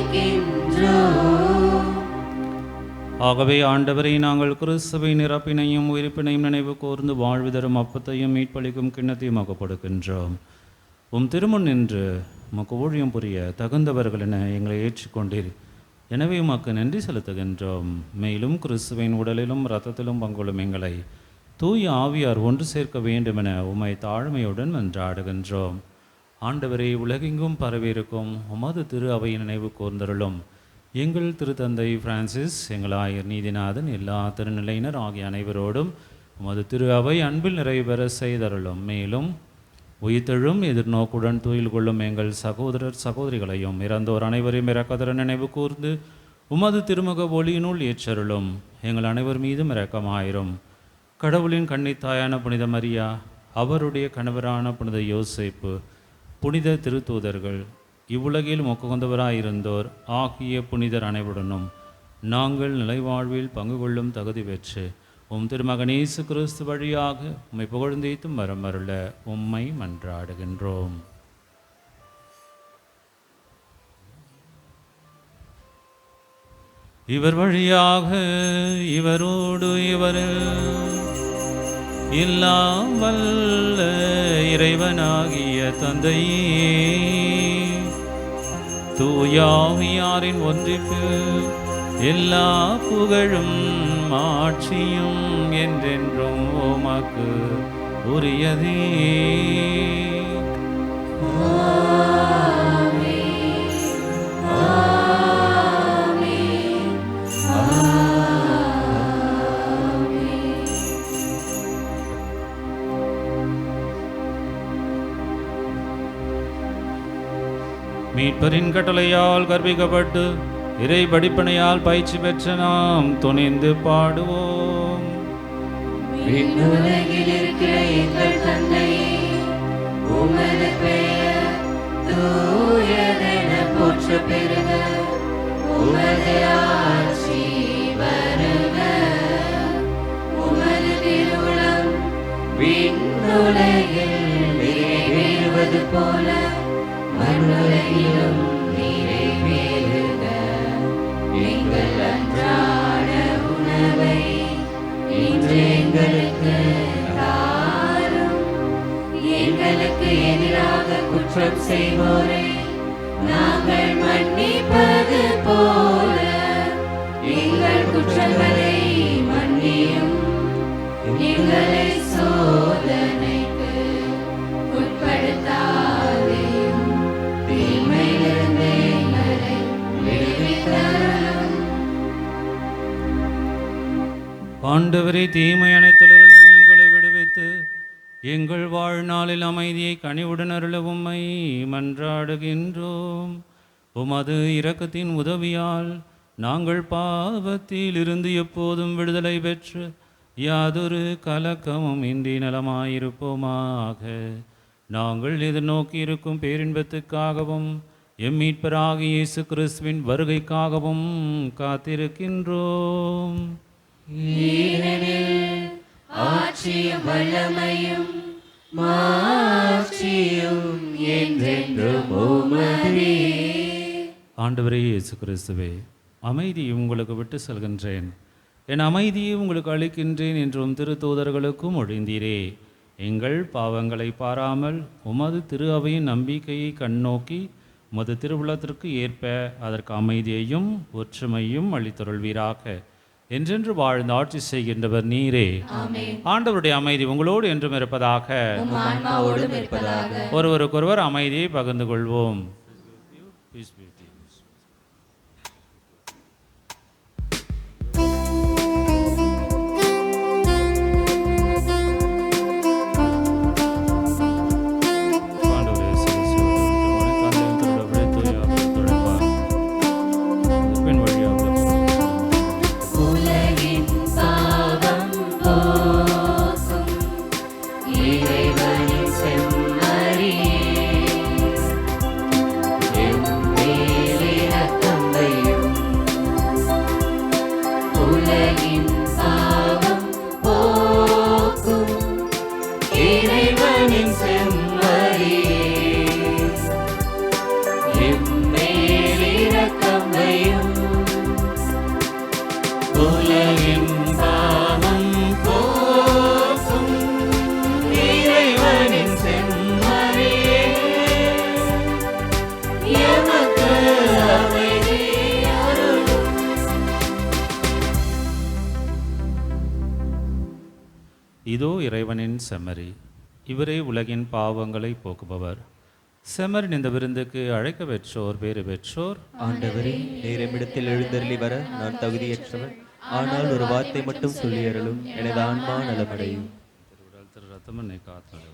ஆகவே ஆண்டவரை, நாங்கள் கிறிஸ்துவின் இறப்பினையும் உயிர்ப்பினையும் நினைவு கூர்ந்து வாழ்வு தரும் அப்பத்தையும் மீட்பளிக்கும் கிண்ணத்தையும் கொடுக்கின்றோம். உம் திருமுன் நின்று உமக்கு ஊழியம் புரிய தகுந்தவர்கள் என எங்களை ஏற்றுக்கொண்டீர். எனவே உமக்கு நன்றி செலுத்துகின்றோம். மேலும் கிறிஸ்துவின் உடலிலும் இரத்தத்திலும் பங்குள்ளும் எங்களை தூய ஆவியார் ஒன்று சேர்க்க வேண்டும் என உம்மை தாழ்மையுடன் மன்றாடுகின்றோம். ஆண்டவரை, உலகெங்கும் பரவியிருக்கும் உமது திரு அவையின் நினைவு கூர்ந்தருளும். எங்கள் திருத்தந்தை பிரான்சிஸ், எங்கள் ஆயர் நீதிநாதன், எல்லா திருநிலையினர் ஆகிய அனைவரோடும் உமது திரு அவை அன்பில் நிறைவு பெற செய்தருளும். மேலும் உயிர்த்தெழும் எதிர்நோக்குடன் துயில் கொள்ளும் எங்கள் சகோதரர் சகோதரிகளையும் இறந்தோர் அனைவரையும் இரக்கத்துடன் நினைவு கூர்ந்து உமது திருமுக ஒளியினுள் ஏற்றருளும். எங்கள் அனைவர் மீதும் இரக்கமாயிரும். கடவுளின் கன்னித்தாயான புனித மரியா, அவருடைய கணவரான புனித யோசேப்பு, புனித திருத்தூதர்கள், இவ்வுலகில் மொக்குகந்தவராயிருந்தோர் ஆகிய புனிதர் அனைவருடனும் நாங்கள் நிலைவாழ்வில் பங்கு கொள்ளும் தகுதி பெற்று உம் திருமகன் இயேசு கிறிஸ்து வழியாக உம்மை புகழ்ந்தேத்தும் வரம் அருள உம்மை மன்றாடுகின்றோம். இவர் வழியாக இவரோடு இவரில் எல்லாம் வல்ல இறைவனாகிய தந்தையே, தூயாவியாரின் ஒன்றிப்பு எல்லா புகழும் ஆட்சியும் என்றென்றும் உமக்கு உரியதே. மீட்பரின் கட்டளையால் கற்பிக்கப்பட்டு இறை படிப்பனையால் பயிற்சி பெற்ற நாம் துணிந்து பாடுவோம். விண்ணுலகில் இருக்கிற எங்கள் தந்தையே, உமது பெயர் தூயதென போற்றப் பெறுக. உமது ஆட்சி வருக. உமது திருவுளம் விண்ணுலகில் நிறைவேறுவது போல மண்ணுலகிலும் நிறைவேறுக. எங்கள் அன்றாட உணவை இன்று எங்களுக்கு தாரும். எங்களுக்கு எதிராக குற்றம் செய்வோரை நாங்கள் மன்னிப்பது போல எங்கள் குற்றங்களை மன்னியும். எங்களை சோதனைக்கு உட்படுத்தாதேயும், தீமையிலிருந்து எங்களை விடுவித்தருளும். ஆண்டவரே, தீமை அனைத்திலிருந்தும் எங்களை விடுவித்து எங்கள் வாழ்நாளில் அமைதியை கனிவுடன் அருள உம்மை மன்றாடுகின்றோம். உமது இரக்கத்தின் உதவியால் நாங்கள் பாவத்தில் இருந்து எப்போதும் விடுதலை பெற்று யாதொரு கலக்கமும் இன்றி நலமாயிருப்போமாக. நாங்கள் எதிர்நோக்கி இருக்கும் பேரின்பத்துக்காகவும் எம் மீட்பராகிய இயேசு கிறிஸ்துவின் வருகைக்காகவும் காத்திருக்கின்றோம். ஏனெனில் ஆட்சியும் வல்லமையும் மாட்சியும் என்றென்றும் உமதே. ஆண்டவரே இயேசு கிறிஸ்துவே, அமைதியை உங்களுக்கு விட்டு செல்கின்றேன், என் அமைதியை உங்களுக்கு அளிக்கின்றேன் என்றும் திருத்தூதர்களுக்கும் ஒழிந்தீரே. எங்கள் பாவங்களை பாராமல் உமது திரு அவையின் நம்பிக்கையை கண்ணோக்கி உமது திருவுள்ளத்திற்கு ஏற்ப அதற்கு அமைதியையும் ஒற்றுமையும் அளித்தருள்வீராக. என்றென்று வாழ்ந்து ஆட்சி செய்கின்றவர் நீரே. ஆண்டவருடைய அமைதி உங்களோடு என்றும் இருப்பதாக. ஆன்மாவோடும் இருப்பதாக. ஒருவருக்கொருவர் அமைதியை பகிர்ந்து கொள்வோம். இதோ இறைவனின் செம்மறி, இவரே உலகின் பாவங்களை போக்குபவர். செம்மறின் இந்த விருந்துக்கு அழைக்க பெற்றோர் பேறு பெற்றோர். ஆண்டவரே, நேரமிடத்தில் எழுந்தருளி வர நான் தகுதியற்றவன். ஆனால் ஒரு வார்த்தை மட்டும் சொல்லியருளும், எனது ஆன்மா நலமடையும். திரு ரத்தமனை காத்து.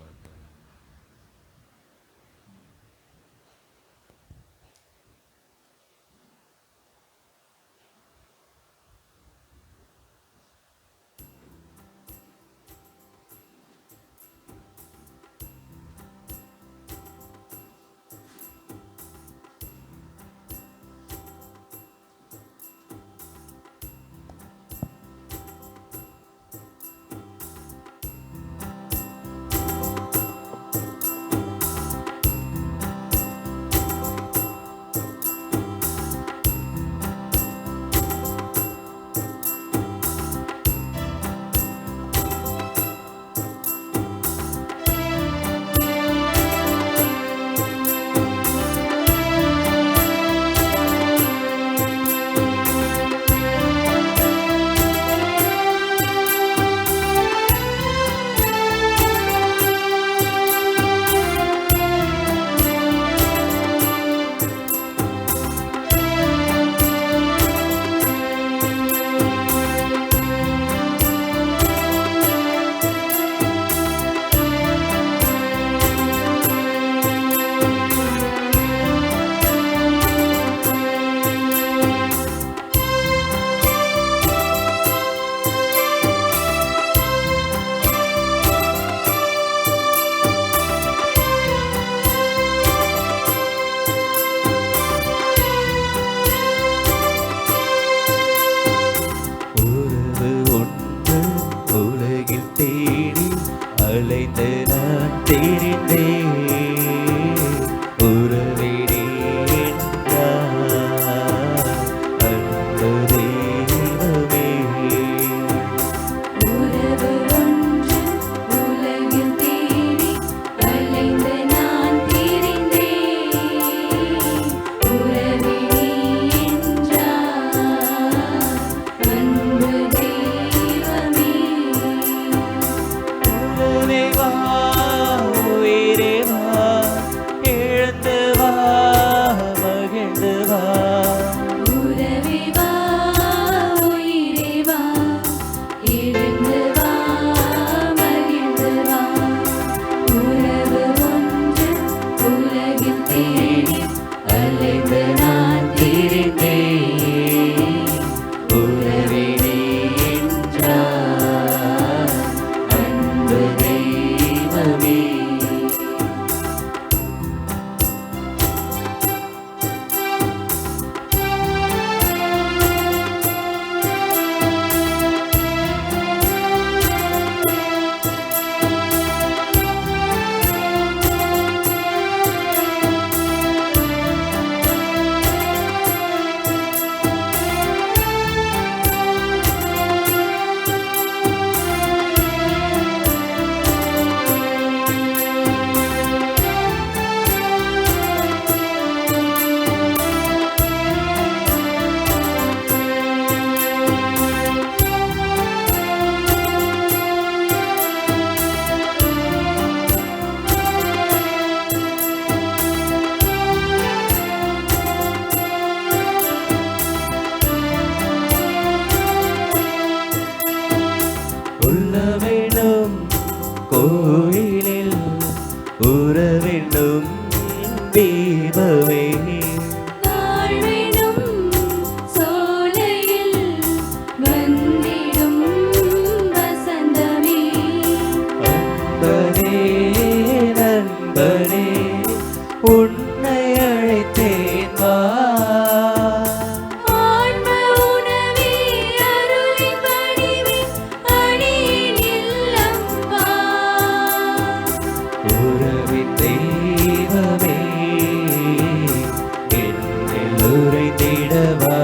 தங்கிடவா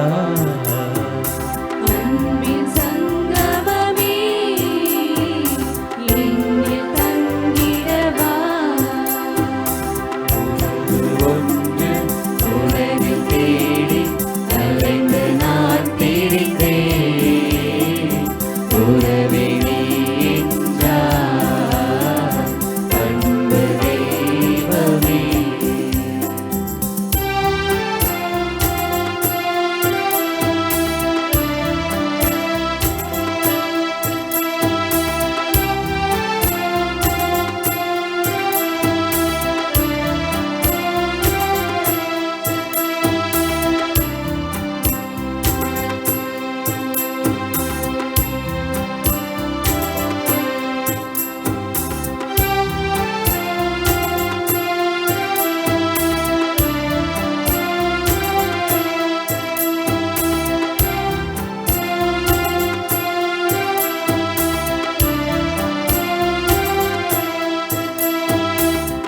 அன்பின் சங்கமமே என்னில் தங்கிடவா ஒன்று உலகில் தேடி அலைந்து நான் திரிந்தேன் உறவே நீ என்றார் அன்பு தெய்வமே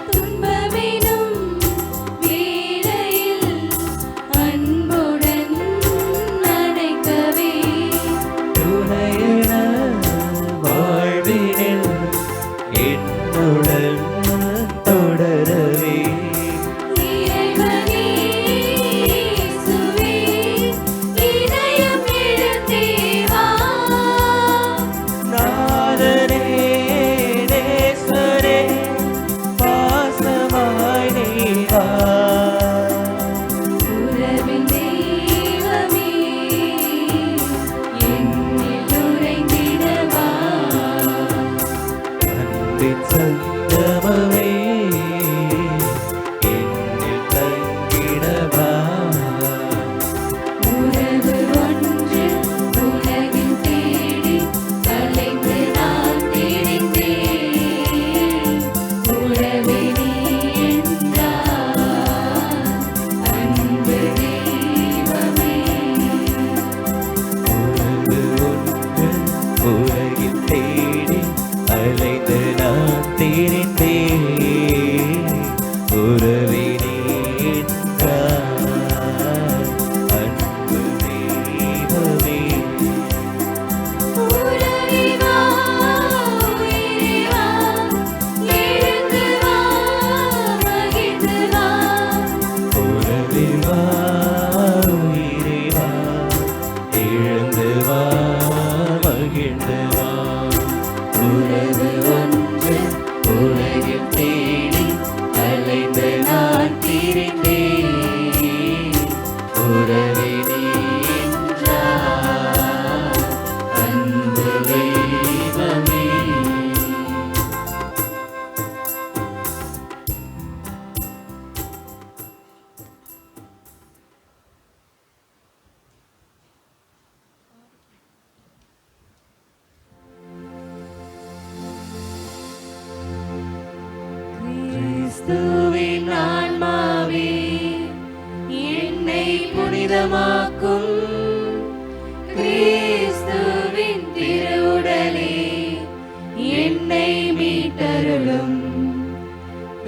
துன்பமெனும் வேளையில் அன்புடன் அணைக்கவே துணையென வாழ்வினில் என்னுடன் தொடரவே இறைவனே இயேசுவே இதயம் எழுந்தேவா நாதனே நேசரே பாசமாய் நீவா உறவின் தெய்வமே என்னில் உறைந்திடவா அன்பின் சங்கமமே என்னில் தங்கிடவா உறவு ஒன்று உலகில் தேடி அலைந்து நான் திரிந்தேன் உறவே நீ என்றார் அன்பு தெய்வமே உறவு ஒன்று உலகில் தேடி அலைந்து நான் திரிந்தேன் உறவே நீ என்றார் அன்பு தெய்வமே உறவே வா உயிரே வா எழுந்து வா மகிழ்ந்து வா உறவே வா உயிரே வா எழுந்து வா மகிழ்ந்து வா உறவு ஒன்று உலகில் தேடி அலைந்து நான் திரிந்தேன் உறவே நீ என்றார் அன்பு தெய்வமே கிறிஸ்துவின் ஆன்மாவே என்னை புனிதமாக்கும் கிறிஸ்துவின் திருவுடலே என்னை மீட்டருளும்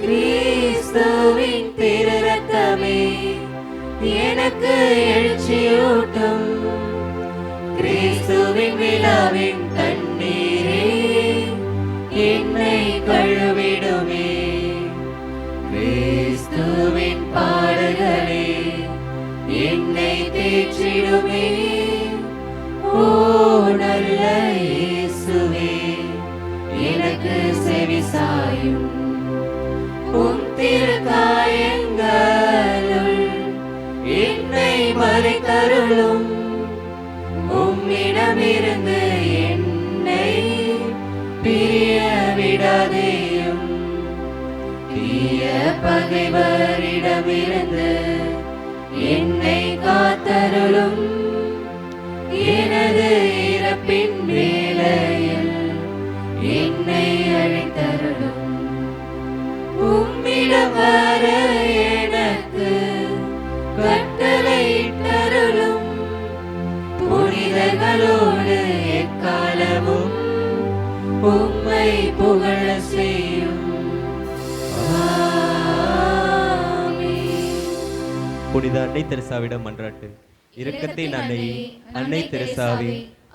கிறிஸ்துவின் திருரத்தமே எனக்கு எழுச்சியூட்டும் கிறிஸ்துவின் விழாவின் தண்ணீரே என்னை கழுவிடுமே கிறிஸ்துவின் பாடுகளே என்னை தேற்றிடுமே ஓ நல்ல இயேசுவே எனக்கு செவிசாயும் உம் திருக்காயங்களுள் என்னை மறைத்தருளும் உம்மிடமிருந்து என்னை பிரிய விடாதேயும் தீய பகைவரிடமிருந்து என்னை காத்தருளும் எனது இறப்பின் வேளையில் என்னை அழைத்தருளும் உம்மிடம் வர எனக்கு கட்டளையிட்டருளும் புனிதர்களோடு எக்காலமும் உம்மை புகழ செய்யும் புனித அன்னை தெரசாவிடம் மன்றாட்டு. இரக்கத்தின் அன்னையே, அன்னை தெரசாவே,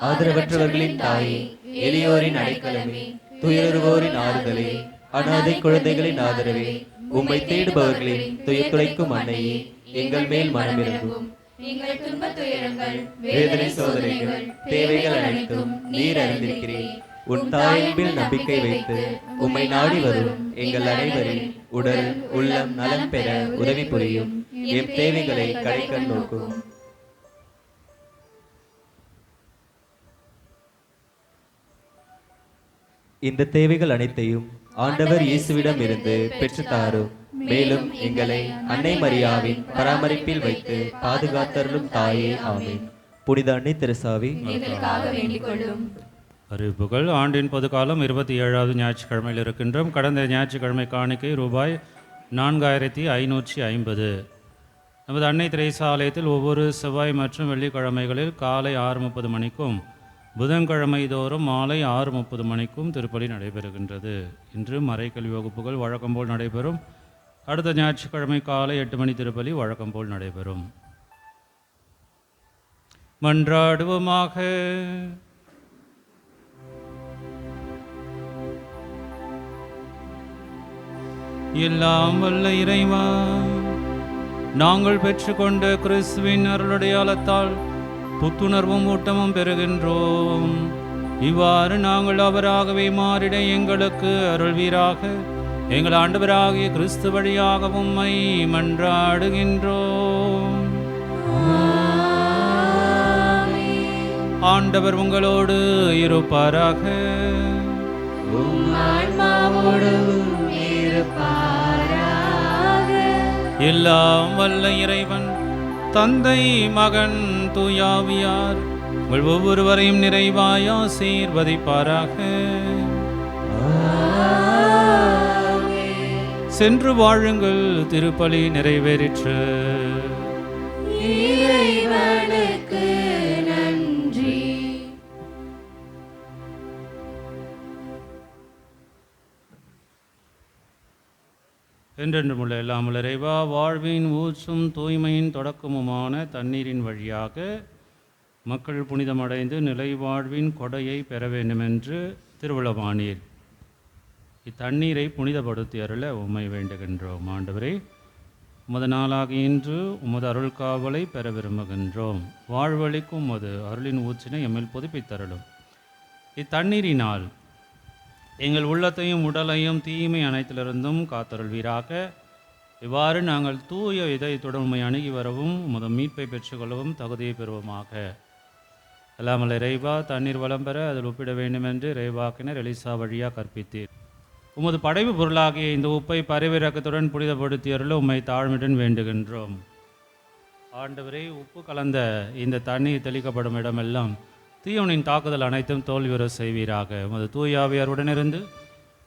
ஆதரவற்றவர்களின் தாயே, எளியோரின் அடைக்கலமே, துயருவோரின் ஆறுதலே, அனாதை குழந்தைகளின் ஆதரவே, உம்மை தேடுபவர்களின் துயத்துடைக்கும் அன்னையே, எங்கள் மேல் மனமிரங்கும். எங்கள் துன்பத் துயரங்கள், வேதனை சோதனைகள், தேவைகள் அனைத்தும் நீர் அறிந்திருக்கிறீர். உன் தாயன்பில் நம்பிக்கை வைத்து உம்மை நாடி வரும் எங்கள் அனைவரின் உடல் உள்ளம் நலம் பெற உதவி புரியும். எம் தேவைகளை கடைக்கண் நோக்கும். இந்த தேவைகள் அனைத்தையும் ஆண்டவர் இயேசுவிடம் இருந்து பெற்றுத்தாரும். மேலும் எங்களை அன்னை மரியாவின் பராமரிப்பில் வைத்து பாதுகாத்தருளும் தாயே, ஆமென். புனித அன்னை தெரசாவே, எங்களுக்காக வேண்டிக் கொள்ளும். அறிவிப்புகள். ஆண்டின் பொதுக்காலம் 27வது ஞாயிற்றுக்கிழமையில் இருக்கின்றோம். கடந்த ஞாயிற்றுக்கிழமை காணிக்கை ரூபாய் 4550. நமது அன்னை தெரேசா ஆலயத்தில் ஒவ்வொரு செவ்வாய் மற்றும் வெள்ளிக்கிழமைகளில் காலை 6:30 மணிக்கும் புதன்கிழமை தோறும் மாலை 6:30 மணிக்கும் திருப்பலி நடைபெறுகின்றது. இன்று மறைக்கல்வி வகுப்புகள் வழக்கம்போல் நடைபெறும். அடுத்த ஞாயிற்றுக்கிழமை காலை 8 மணி திருப்பலி வழக்கம்போல் நடைபெறும். மன்றாடுவோமாக. எல்லாம் வல்ல இறைவா, நாங்கள் பெற்றுக்கொண்ட கிறிஸ்துவின் அருளுடையாளத்தால் புத்துணர்வும் ஊட்டமும் பெறுகின்றோம். இவ்வாறு நாங்கள் அவராகவே மாறிட எங்களுக்கு அருள்வீராக. எங்கள் ஆண்டவராகிய கிறிஸ்து வழியாக உம்மை மன்றாடுகின்றோம். ஆண்டவர் உங்களோடு இருப்பாராக. எல்லாம் வல்ல இறைவன் தந்தை மகன் தூயாவியார் உங்கள் ஒவ்வொருவரையும் நிறைவாய் ஆசீர்வதிப்பாராக. சென்று வாழுங்கள். திருப்பலி நிறைவேறிற்று. இறைவனுக்கு நன்றி. என்றென்றுமுள்ள எல்லாம் இறைவா, வாழ்வின் ஊற்றும் தூய்மையின் தொடக்கமுமான தண்ணீரின் வழியாக மக்கள் புனிதமடைந்து நிலை வாழ்வின் கொடையை பெற வேண்டுமென்று திருவுளமானீர். இத்தண்ணீரை புனிதப்படுத்தி அருள உம்மை வேண்டுகின்றோம். ஆண்டவரே, உமது நாளாக இன்று உமது அருள் காவலை பெற விரும்புகின்றோம். வாழ்வழிக்கும் உமது அருளின் ஊற்றினை எம்மில் புதுப்பித்தருளும். இத்தண்ணீரினால் எங்கள் உள்ளத்தையும் உடலையும் தீமை அனைத்திலிருந்தும் காத்தருள்வீராக. இவ்வாறு நாங்கள் தூய இதயத்துடன் உம்மை அணுகி வரவும் உமது மீட்பை பெற்றுக்கொள்ளவும் தகுதியை பெறுவோமாக. எல்லாமல் இறைவா, தண்ணீர் வளம் பெற அதில் ஒப்பிட வேண்டுமென்று இறைவாக்கினர் எலிசா வழியாக கற்பித்தீர். உமது படைப்பு பொருளாகிய இந்த உப்பை பரிவிறக்கத்துடன் புனிதப்படுத்தியருள உம்மை தாழ்மையுடன் வேண்டுகின்றோம். ஆண்டவரே, உப்பு கலந்த இந்த தண்ணீர் தெளிக்கப்படும் இடமெல்லாம் தீயோனின் தாக்குதல் அனைத்தும் தோல்வியுற செய்வீராக. உமது தூயாவியாருடனிருந்து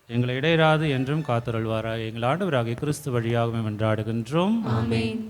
எங்களை இடையராது என்றும் காத்தருள்வாராக. எங்கள் ஆண்டவராகிய கிறிஸ்து வழியாக மன்றாடுகின்றோம். ஆமென்.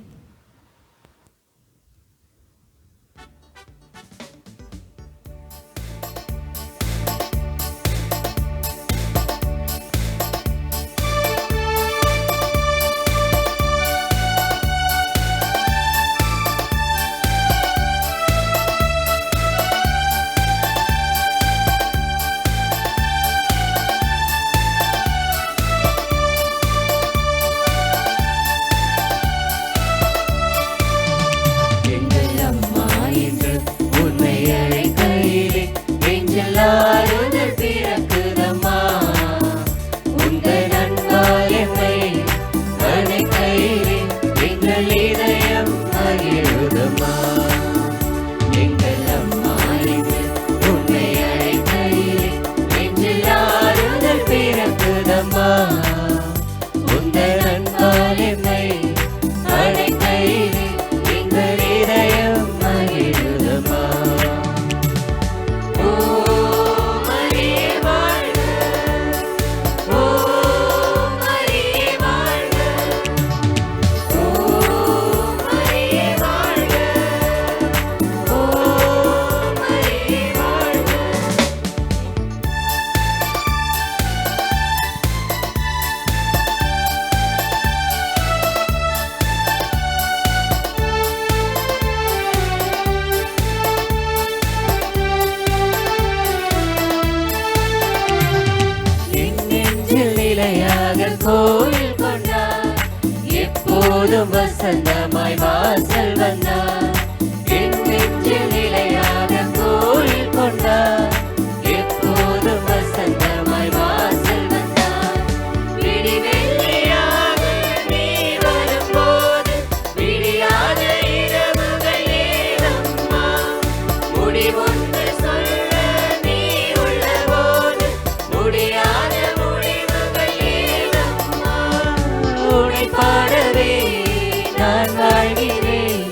கோயில் கொண்டார். எப்போதும் வசந்தமாய் வாசல் வந்தார். என் நெஞ்சில் நிலையாக கோயில் கொண்டார். எப்போதும் வசந்தமாய் வாசல் வந்தார். விடிவெள்ளியாக நீ வரும்போது விடியாத இரவுகள் ஏதம்மா. முடிவொன்று சொல்ல நீ உள்ளபோது முடியாத முடிவுகள் ஏதம்மா. உன்னை பாடவே நான் வாழ்கிறேன்.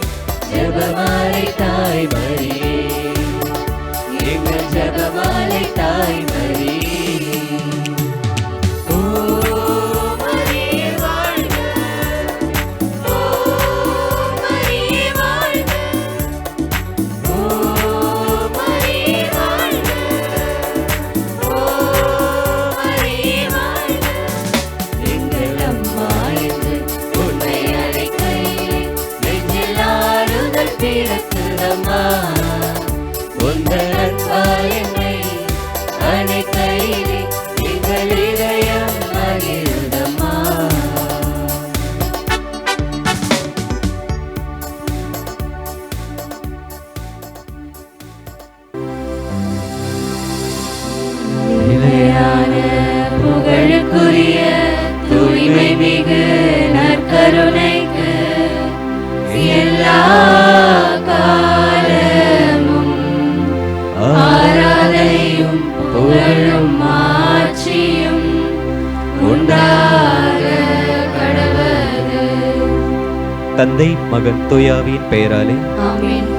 ஜெபமாலை தாய் மரியே, எங்கள் ஜெபமாலை தாய் மரியே. ஓ மரியே வாழ்க, ஓ மரியே வாழ்க, ஓ மரியே வாழ்க, ஓ மரியே வாழ்க. எங்கள் அம்மா என்று உன்னை அழைக்கையிலே நெஞ்சில் ஆறுதல் பிறக்குதம்மா. உந்தன் அன்பால் என்னை அணைக்கையிலே எங்கள் இதயம் மகிழுதம்மா. நிலையான புகழுக்குரிய தூய்மை மிகு நற்கருணைக்கு எல்லா காலமும் ஆராதனையும் புகழும் மாட்சியும் உண்டாக கடவது. தந்தை மகன் தூயாவின் பெயராலே ஆமென்.